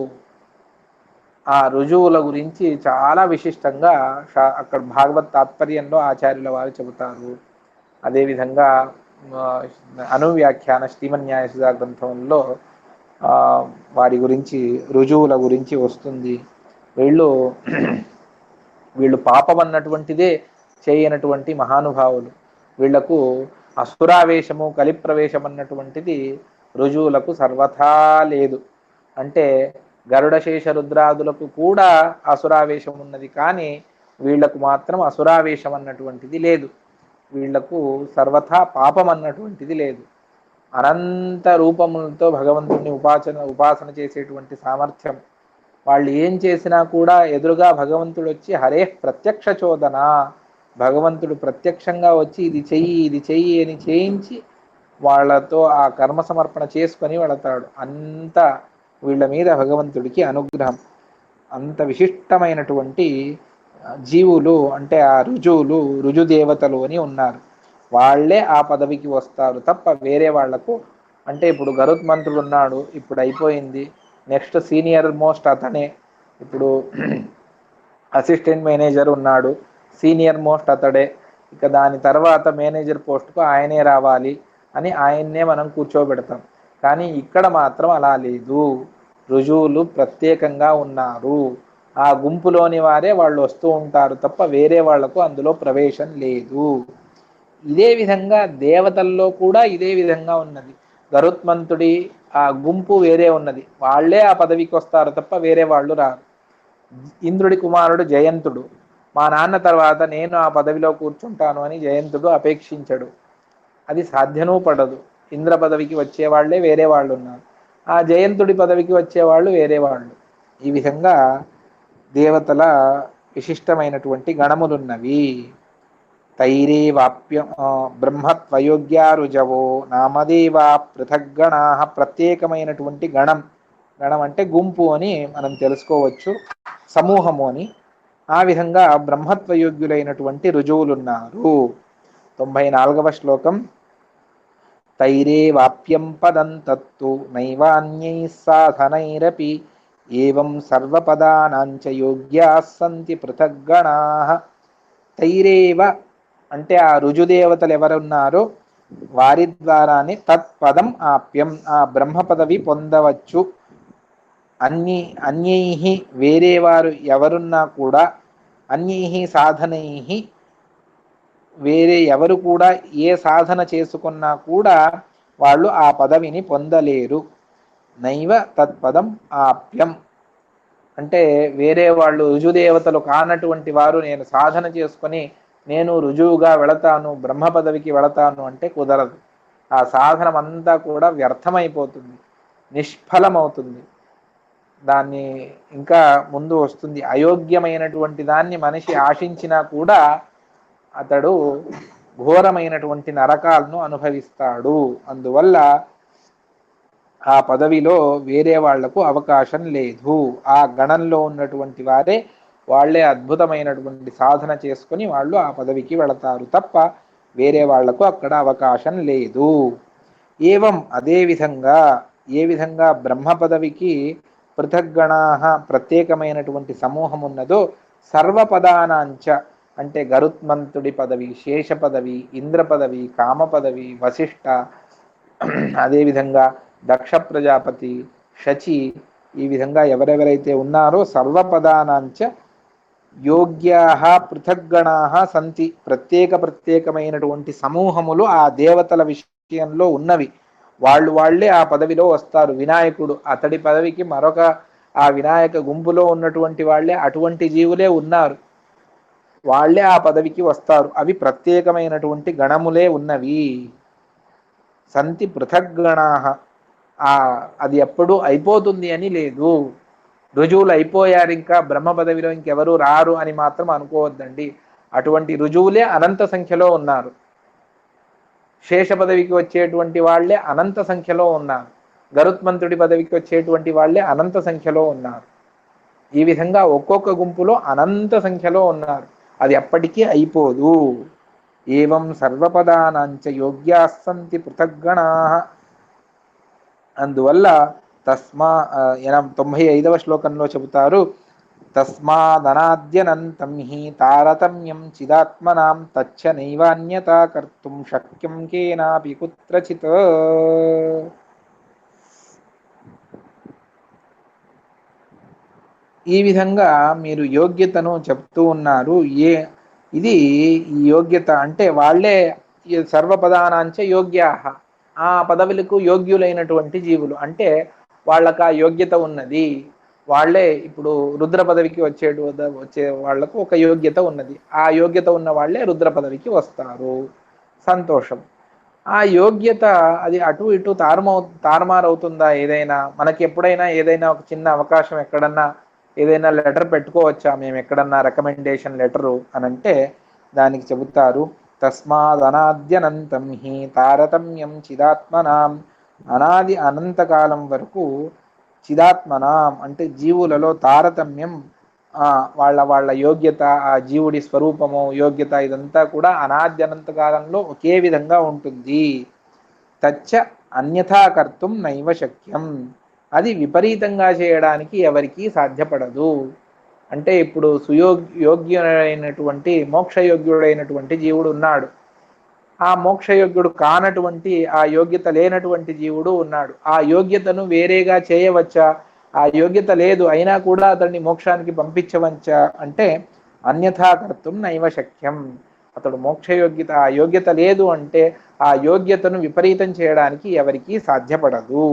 ఆ రుజువుల గురించి చాలా విశిష్టంగా అక్కడ భాగవత్ తాత్పర్యంలో ఆచార్యుల వారు చెబుతారు. అదేవిధంగా అనువ్యాఖ్యాన శ్రీమన్యాయసుధా గ్రంథంలో వారి గురించి, రుజువుల గురించి వస్తుంది. వీళ్ళు వీళ్ళు పాపం అన్నటువంటిదే చేయనటువంటి మహానుభావులు. వీళ్లకు అసురావేశము కలిప్రవేశం అన్నటువంటిది రుజువులకు సర్వథా లేదు. అంటే గరుడశేష రుద్రాదులకు కూడా అసురావేశం ఉన్నది, కానీ వీళ్లకు మాత్రం అసురావేశం అన్నటువంటిది లేదు. వీళ్లకు సర్వథా పాపం అన్నటువంటిది లేదు. అనంత రూపములతో భగవంతుడిని ఉపాసన చేసేటువంటి సామర్థ్యం. వాళ్ళు ఏం చేసినా కూడా ఎదురుగా భగవంతుడు వచ్చి హరే ప్రత్యక్ష చోదన, భగవంతుడు ప్రత్యక్షంగా వచ్చి ఇది చెయ్యి ఇది చెయ్యి అని చేయించి వాళ్ళతో ఆ కర్మ సమర్పణ చేసుకొని వెళతాడు. అంత వీళ్ళ మీద భగవంతుడికి అనుగ్రహం. అంత విశిష్టమైనటువంటి జీవులు అంటే ఆ రుజువులు, రుజుదేవతలు అని ఉన్నారు. వాళ్లే ఆ పదవికి వస్తారు తప్ప వేరే వాళ్లకు, అంటే ఇప్పుడు గరుత్మంతుడు ఉన్నాడు, ఇప్పుడు అయిపోయింది, నెక్స్ట్ సీనియర్ మోస్ట్ అతనే. ఇప్పుడు అసిస్టెంట్ మేనేజర్ ఉన్నాడు, సీనియర్ మోస్ట్ అతడే, ఇక దాని తర్వాత మేనేజర్ పోస్ట్కు ఆయనే రావాలి అని ఆయన్నే మనం కూర్చోబెడతాం. కానీ ఇక్కడ మాత్రం అలా లేదు. రుజువులు ప్రత్యేకంగా ఉన్నారు. ఆ గుంపులోని వారే వాళ్ళు వస్తూ ఉంటారు తప్ప వేరే వాళ్లకు అందులో ప్రవేశం లేదు. ఇదే విధంగా దేవతల్లో కూడా ఇదే విధంగా ఉన్నది. గరుత్మంతుడి ఆ గుంపు వేరే ఉన్నది, వాళ్లే ఆ పదవికి వస్తారు తప్ప వేరే వాళ్ళు రారు. ఇంద్రుడి కుమారుడు జయంతుడు, మా నాన్న తర్వాత నేను ఆ పదవిలో కూర్చుంటాను అని జయంతుడు అపేక్షించడు. అది సాధ్యనూ పడదు. ఇంద్ర పదవికి వచ్చేవాళ్లే వేరే వాళ్ళు ఉన్నారు, ఆ జయంతుడి పదవికి వచ్చేవాళ్ళు వేరే వాళ్ళు. ఈ విధంగా దేవతల విశిష్టమైనటువంటి గణములున్నవి. తైరేవాప్య బ్రహ్మత్వయోగ్యా రుజవో నామదేవా పృథగ్గణా. ప్రత్యేకమైనటువంటి గణం, గణం అంటే గుంపు అని మనం తెలుసుకోవచ్చు, సమూహము అని. ఆ విధంగా బ్రహ్మత్వయోగ్యులైనటువంటి రుజువులున్నారు. 94వ శ్లోకం. తైరేవాప్యం పదం తత్తు నైవాన్యై సాధనైరపి ఏవం సర్వపదానాంచ యోగ్యాః సంతి పృథగ్గణాః. తైరేవ అంటే ఆ రుజుదేవతలు ఎవరున్నారో వారి ద్వారానే తత్పదం ఆప్యం, ఆ బ్రహ్మ పదవి పొందవచ్చు. అన్యైః వేరేవారు ఎవరున్నా కూడా, అన్యైః సాధనైః వేరే ఎవరు కూడా ఏ సాధన చేసుకున్నా కూడా వాళ్ళు ఆ పదవిని పొందలేరు. నైవ తత్పదం ఆప్యం అంటే వేరే వాళ్ళు రుజుదేవతలు కానటువంటి వారు నేను సాధన చేసుకొని నేను రుజువుగా వెళతాను, బ్రహ్మ పదవికి వెళతాను అంటే కుదరదు. ఆ సాధనం అంతా కూడా వ్యర్థమైపోతుంది, నిష్ఫలమవుతుంది. దాన్ని ఇంకా ముందు వస్తుంది, అయోగ్యమైనటువంటి దాన్ని మనిషి ఆశించినా కూడా అతడు ఘోరమైనటువంటి నరకాలను అనుభవిస్తాడు. అందువల్ల ఆ పదవిలో వేరే వాళ్లకు అవకాశం లేదు. ఆ గణంలో ఉన్నటువంటి వారే వాళ్లే అద్భుతమైనటువంటి సాధన చేసుకొని వాళ్ళు ఆ పదవికి వెళతారు తప్ప వేరే వాళ్లకు అక్కడ అవకాశం లేదు. ఏవం అదే విధంగా, ఏ విధంగా బ్రహ్మ పదవికి పృథగ్గణాః ప్రత్యేకమైనటువంటి సమూహం ఉన్నదో, సర్వపదానాంచ అంటే గరుత్మంతుడి పదవి, శేష పదవి, ఇంద్ర పదవి, కామ పదవి, వశిష్ఠ, అదేవిధంగా దక్ష ప్రజాపతి, శచి, ఈ విధంగా ఎవరెవరైతే ఉన్నారో సర్వపదానాంచ యోగ్యాః పృథగ్గణాః సంతి. ప్రత్యేకమైనటువంటి సమూహములు ఆ దేవతల విషయంలో ఉన్నవి. వాళ్లే ఆ పదవిలో వస్తారు. వినాయకుడు, అతడి పదవికి మరొక ఆ వినాయక గుంపులో ఉన్నటువంటి వాళ్లే అటువంటి జీవులే ఉన్నారు, వాళ్లే ఆ పదవికి వస్తారు. అవి ప్రత్యేకమైనటువంటి గణములే ఉన్నవి. సంతి పృథగ్గణాః. అది ఎప్పుడు అయిపోతుంది అని లేదు. రుజువులు అయిపోయారు, ఇంకా బ్రహ్మ పదవిలో ఇంకెవరు రారు అని మాత్రం అనుకోవద్దండి. అటువంటి రుజువులే అనంత సంఖ్యలో ఉన్నారు. శేష పదవికి వచ్చేటువంటి వాళ్లే అనంత సంఖ్యలో ఉన్నారు, గరుత్మంతుడి పదవికి వచ్చేటువంటి వాళ్లే అనంత సంఖ్యలో ఉన్నారు. ఈ విధంగా ఒక్కొక్క గుంపులో అనంత సంఖ్యలో ఉన్నారు, అది ఎప్పటికీ అయిపోదు. ఏవం సర్వపదానాంచ యోగ్యాః సంతి పృథగ్గణాః. అందువల్ల 95వ శ్లోకంలో చెబుతారు, తస్మాదనాద్యనంతం హి తారతమ్యం చిదాత్మనాం తచ్చ నైవాన్యతా కర్తుం శక్యం కేనాపి కుత్రచిత్. ఈ విధంగా మీరు యోగ్యతను చెప్తూ ఉన్నారు. ఇది ఈ యోగ్యత అంటే వాళ్ళే సర్వపదానాంచ యోగ్యాహ, ఆ పదవులకు యోగ్యులైనటువంటి జీవులు అంటే వాళ్ళకు ఆ యోగ్యత ఉన్నది. వాళ్ళే ఇప్పుడు రుద్ర పదవికి వచ్చే వాళ్లకు ఒక యోగ్యత ఉన్నది. ఆ యోగ్యత ఉన్న వాళ్ళే రుద్ర పదవికి వస్తారు. సంతోషం. ఆ యోగ్యత అది అటు ఇటు తారుమారవుతుందా? ఏదైనా మనకి ఎప్పుడైనా ఏదైనా ఒక చిన్న అవకాశం ఎక్కడన్నా ఏదైనా లెటర్ పెట్టుకోవచ్చా మేము ఎక్కడన్నా రికమెండేషన్ లెటరు అనంటే దానికి చెబుతారు తస్మాదనాద్యనంతం హి తారతమ్యం చిదాత్మనాం, అనాది అనంతకాలం వరకు చిదాత్మనాం అంటే జీవులలో తారతమ్యం, వాళ్ళ వాళ్ళ యోగ్యత, ఆ జీవుడి స్వరూపము యోగ్యత ఇదంతా కూడా అనాద్యనంత కాలంలో ఒకే విధంగా ఉంటుంది. తచ్చ అన్యథా కర్తుం నైవ శక్యం, అది విపరీతంగా చేయడానికి ఎవరికీ సాధ్యపడదు. అంటే ఇప్పుడు యోగ్యుడైనటువంటి మోక్షయోగ్యుడైనటువంటి జీవుడు ఉన్నాడు, ఆ మోక్షయోగ్యుడు కానటువంటి ఆ యోగ్యత లేనటువంటి జీవుడు ఉన్నాడు. ఆ యోగ్యతను వేరేగా చేయవచ్చా? ఆ యోగ్యత లేదు అయినా కూడా అతన్ని మోక్షానికి పంపించవచ్చా అంటే అన్యథా కర్తుం నైవ శక్యం. అతడు మోక్షయోగ్యత ఆ యోగ్యత లేదు అంటే ఆ యోగ్యతను విపరీతం చేయడానికి ఎవరికీ సాధ్యపడదు.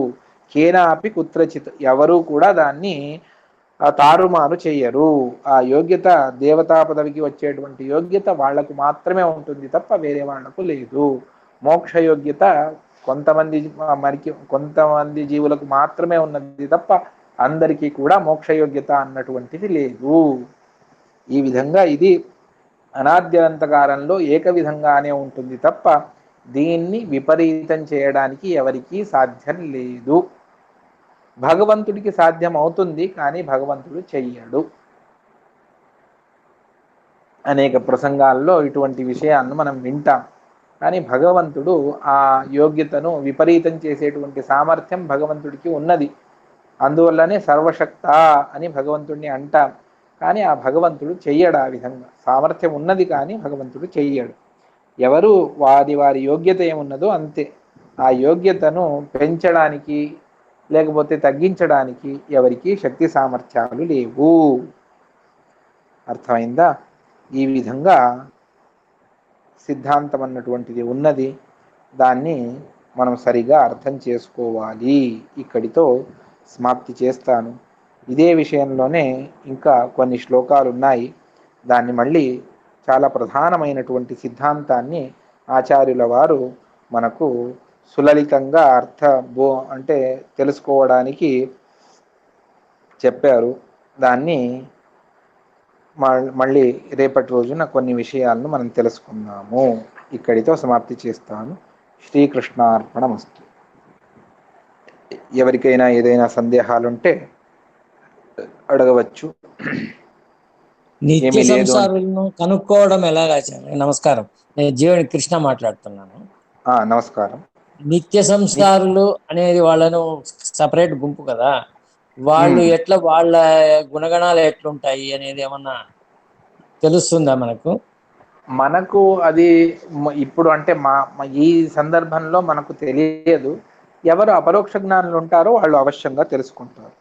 కేనాపి కుత్రచిత్, ఎవరూ కూడా దాన్ని తారుమారు చెయ్యరు. ఆ యోగ్యత దేవతా పదవికి వచ్చేటువంటి యోగ్యత వాళ్లకు మాత్రమే ఉంటుంది తప్ప వేరే వాళ్లకు లేదు. మోక్ష యోగ్యత కొంతమంది జీవులకు మాత్రమే ఉన్నది తప్ప అందరికీ కూడా మోక్ష యోగ్యత అన్నటువంటిది లేదు. ఈ విధంగా ఇది అనాద్యంతకాలంలో ఏక విధంగానే ఉంటుంది తప్ప దీన్ని విపరీతం చేయడానికి ఎవరికీ సాధ్యం లేదు. భగవంతుడికి సాధ్యం అవుతుంది కానీ భగవంతుడు చెయ్యడు. అనేక ప్రసంగాల్లో ఇటువంటి విషయాలను మనం వింటాం. కానీ భగవంతుడు ఆ యోగ్యతను విపరీతం చేసేటువంటి సామర్థ్యం భగవంతుడికి ఉన్నది. అందువల్లనే సర్వశక్త అని భగవంతుడిని అంటాం. కానీ ఆ భగవంతుడు చెయ్యడు. ఆ విధంగా సామర్థ్యం ఉన్నది కానీ భగవంతుడు చెయ్యడు. ఎవరు వారి యోగ్యత ఏమున్నదో అంతే. ఆ యోగ్యతను పెంచడానికి లేకపోతే తగ్గించడానికి ఎవరికి శక్తి సామర్థ్యాలు లేవు. అర్థమైందా? ఈ విధంగా సిద్ధాంతం అన్నటువంటిది ఉన్నది. దాన్ని మనం సరిగా అర్థం చేసుకోవాలి. ఇక్కడితో సమాప్తి చేస్తాను. ఇదే విషయంలోనే ఇంకా కొన్ని శ్లోకాలు ఉన్నాయి. దాన్ని మళ్ళీ చాలా ప్రధానమైనటువంటి సిద్ధాంతాన్ని ఆచార్యుల వారు మనకు సులలితంగా అంటే తెలుసుకోవడానికి చెప్పారు. దాన్ని మళ్ళీ రేపటి రోజున కొన్ని విషయాలను మనం తెలుసుకుందాము. ఇక్కడితో సమాప్తి చేస్తాను. శ్రీకృష్ణార్పణమస్తు. ఎవరికైనా ఏదైనా సందేహాలుంటే అడగవచ్చు. నిత్య సంసారులను కనుక్కోవడం ఎలాగా? నమస్కారం, నేను జీవుని కృష్ణ మాట్లాడుతున్నాను. నమస్కారం. నిత్య సంసారులు అనేది వాళ్ళను సపరేట్ గుంపు కదా, వాళ్ళు ఎట్లా, వాళ్ళ గుణగణాలు ఎట్లుంటాయి అనేది ఏమన్నా తెలుస్తుందా మనకు? మనకు అది ఇప్పుడు అంటే ఈ సందర్భంలో మనకు తెలియదు. ఎవరు అపరోక్ష జ్ఞానులు ఉంటారో వాళ్ళు అవశ్యంగా తెలుసుకుంటారు.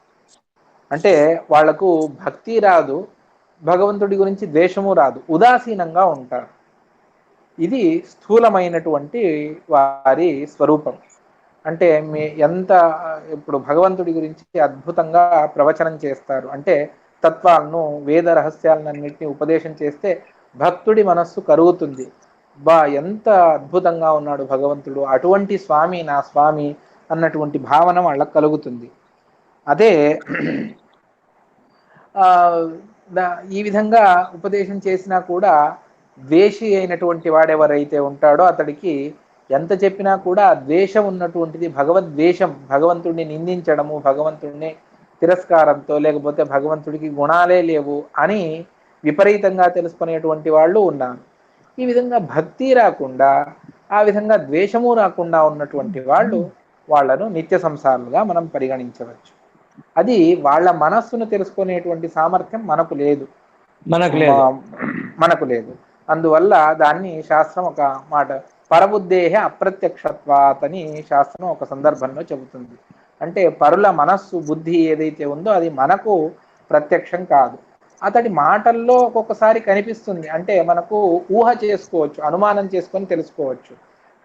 అంటే వాళ్లకు భక్తి రాదు, భగవంతుడి గురించి ద్వేషము రాదు, ఉదాసీనంగా ఉంటారు. ఇది స్థూలమైనటువంటి వారి స్వరూపం. అంటే ఎంత ఇప్పుడు భగవంతుడి గురించి అద్భుతంగా ప్రవచనం చేస్తారు. అంటే తత్వాలను, వేద రహస్యాలన్నింటినీ ఉపదేశం చేస్తే భక్తుడి మనస్సు కరుగుతుంది. ఎంత అద్భుతంగా ఉన్నాడు భగవంతుడు, అటువంటి స్వామి నా స్వామి అన్నటువంటి భావన వాళ్ళకు కలుగుతుంది. అదే ఈ విధంగా ఉపదేశం చేసినా కూడా ద్వేషి అయినటువంటి వాడెవరైతే ఉంటాడో అతడికి ఎంత చెప్పినా కూడా ద్వేషం ఉన్నటువంటిది, భగవద్వేషం, భగవంతుడిని నిందించడము, భగవంతుడిని తిరస్కారంతో, లేకపోతే భగవంతుడికి గుణాలే లేవు అని విపరీతంగా తెలుసుకునేటువంటి వాళ్ళు ఉన్నారు. ఈ విధంగా భక్తి రాకుండా, ఆ విధంగా ద్వేషము రాకుండా ఉన్నటువంటి వాళ్ళను నిత్య సంసారులుగా మనం పరిగణించవచ్చు. అది వాళ్ళ మనస్సును తెలుసుకునేటువంటి సామర్థ్యం మనకు లేదు. అందువల్ల దాన్ని శాస్త్రం ఒక మాట పరబుద్ధేహ అప్రత్యక్షత్వాత్ అని శాస్త్రం ఒక సందర్భంలో చెబుతుంది. అంటే పరుల మనస్సు, బుద్ధి ఏదైతే ఉందో అది మనకు ప్రత్యక్షం కాదు. అతడి మాటల్లో ఒక్కొక్కసారి కనిపిస్తుంది, అంటే మనకు ఊహ చేసుకోవచ్చు, అనుమానం చేసుకొని తెలుసుకోవచ్చు,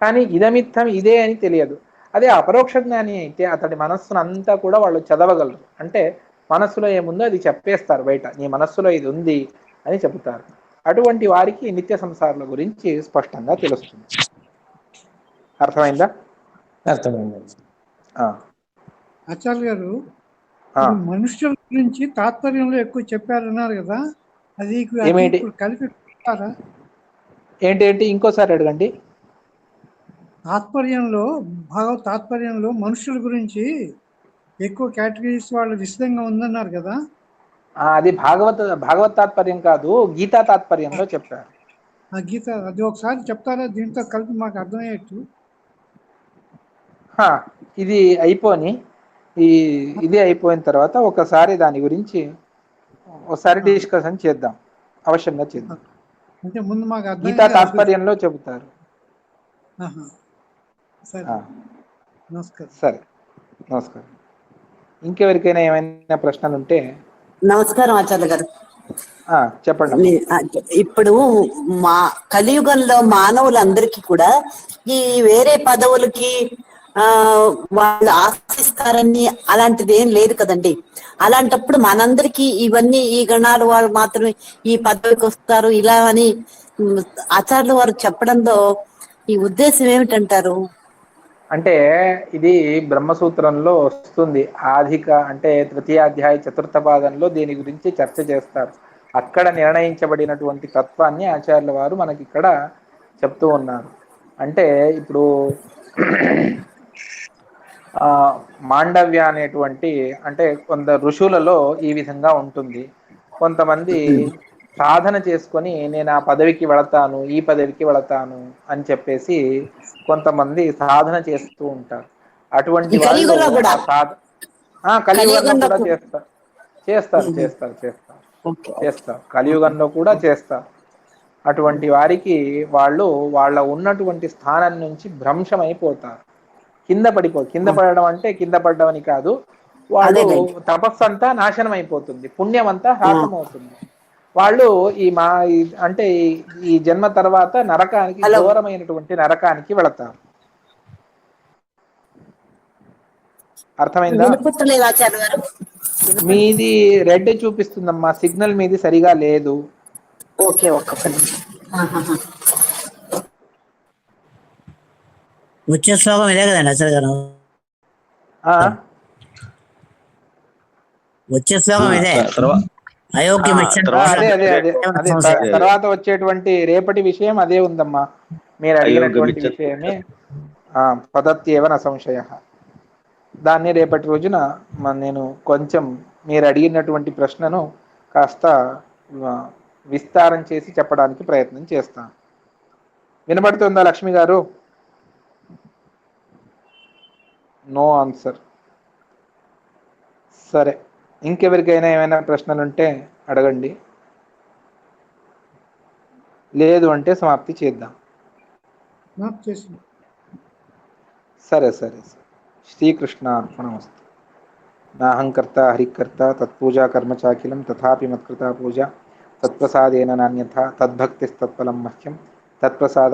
కానీ ఇదమిత్తం ఇదే అని తెలియదు. అదే అపరోక్ష జ్ఞాని అయితే అతడి మనస్సును అంతా కూడా వాళ్ళు చదవగలరు, అంటే మనస్సులో ఏముందో అది చెప్పేస్తారు, బయట నీ మనస్సులో ఇది ఉంది అని చెబుతారు. అటువంటి వారికి నిత్య సంసారాల గురించి స్పష్టంగా తెలుస్తుంది. అర్థమైందా? అర్థమైంది. ఆచార్య గారు, ఇప్పుడు మనుష్యుల గురించి తాత్పర్యంలో ఎక్కువ చెప్పారన్నారు కదా, అది ఏమిటి? ఇప్పుడు కలిపి పెట్టారా? ఏంటి ఇంకోసారి అడగండి. తాత్పర్యంలో మనుషుల గురించి ఎక్కువ కేటగిరీస్ వాళ్ళు విశదంగా ఉందన్నారు కదా. అది భాగవత తాత్పర్యం కాదు, గీతా తాత్పర్యంలో చెప్పారు. ఆ గీత అది ఒకసారి చెప్తారా, దీంతో కలిపి మాకు అర్థమయ్యేట్టు? ఇది అయిపోని ఇది అయిపోయిన తర్వాత ఒకసారి దాని గురించి ఒకసారి డిస్కషన్ చేద్దాం, అవశ్యంగా చేద్దాం. అంటే ముందు మాకు గీతా తాత్పర్యంలో చెబుతారు. సరే, నమస్కారం. సరే, నమస్కారం. ఇంకెవరికైనా ఏమైనా ప్రశ్నలు ఉంటే. నమస్కారం ఆచార్య గారు. చెప్పండి. ఇప్పుడు మా కలియుగంలో మానవులందరికీ కూడా ఈ వేరే పదవులకి వాళ్ళు ఆశిస్తారని అలాంటిది ఏం లేదు కదండి. అలాంటప్పుడు మనందరికీ ఇవన్నీ ఈ గణాలు వాళ్ళు మాత్రమే ఈ పదవికి వస్తారు ఇలా అని ఆచార్యులు వారు చెప్పడంలో ఈ ఉద్దేశం ఏమిటంటారు? అంటే ఇది బ్రహ్మసూత్రంలో వస్తుంది, ఆధిక అంటే తృతీయాధ్యాయ చతుర్థ పాదంలో దీని గురించి చర్చ చేస్తారు. అక్కడ నిర్ణయించబడినటువంటి తత్వాన్ని ఆచార్యుల వారు మనకి ఇక్కడ చెప్తూ ఉన్నారు. అంటే ఇప్పుడు మాండవ్య అనేటువంటి, అంటే కొంత ఋషులలో ఈ విధంగా ఉంటుంది. కొంతమంది సాధన చేసుకొని నేను ఆ పదవికి వెళతాను, ఈ పదవికి వెళతాను అని చెప్పేసి కొంతమంది సాధన చేస్తూ ఉంటారు. అటువంటి వాళ్ళు కలియుగంలో కూడా చేస్తారు కలియుగంలో కూడా చేస్తారు. అటువంటి వారికి వాళ్ళు వాళ్ళ ఉన్నటువంటి స్థానం నుంచి భ్రంశం అయిపోతారు, కింద పడడం అంటే కింద పడ్డమని కాదు, వాళ్ళు తపస్సు అంతా నాశనం అయిపోతుంది, పుణ్యం అంతా హ్రాసం అవుతుంది. వాళ్ళు అంటే ఈ జన్మ తర్వాత నరకానికి, ఘోరమైనటువంటి నరకానికి వెళతారు. అర్థమైందా? మీది రెడ్ చూపిస్తుందమ్మా, సిగ్నల్ మీది సరిగా లేదు. వచ్చే శ్లోకం ఇదే కదండి ఆచార్య గారు? వచ్చే శ్లోకం ఇదే. తర్వాత వచ్చేటువంటి రేపటి విషయం అదే ఉందమ్మా, మీరు అడిగినటువంటి విషయమే. పదత్యేవ న సంశయ. దాన్ని రేపటి రోజున నేను కొంచెం మీరు అడిగినటువంటి ప్రశ్నను కాస్త విస్తారం చేసి చెప్పడానికి ప్రయత్నం చేస్తాను. వినబడుతుందా లక్ష్మి గారు? No answer. సరే, ఇంకెవరికైనా ఏమైనా ప్రశ్నలు ఉంటే అడగండి, లేదు అంటే సమాప్తి చేద్దాం. సరే సరే సరే. శ్రీకృష్ణార్పణమస్తు. నాహంకర్త హరికర్త తత్పూజా కర్మ చాకిలం తథాపి మత్కృత పూజ తత్ప్రసాదేన నాన్యథా తద్భక్తిస్తత్ఫలం మహ్యం తత్ప్రసాద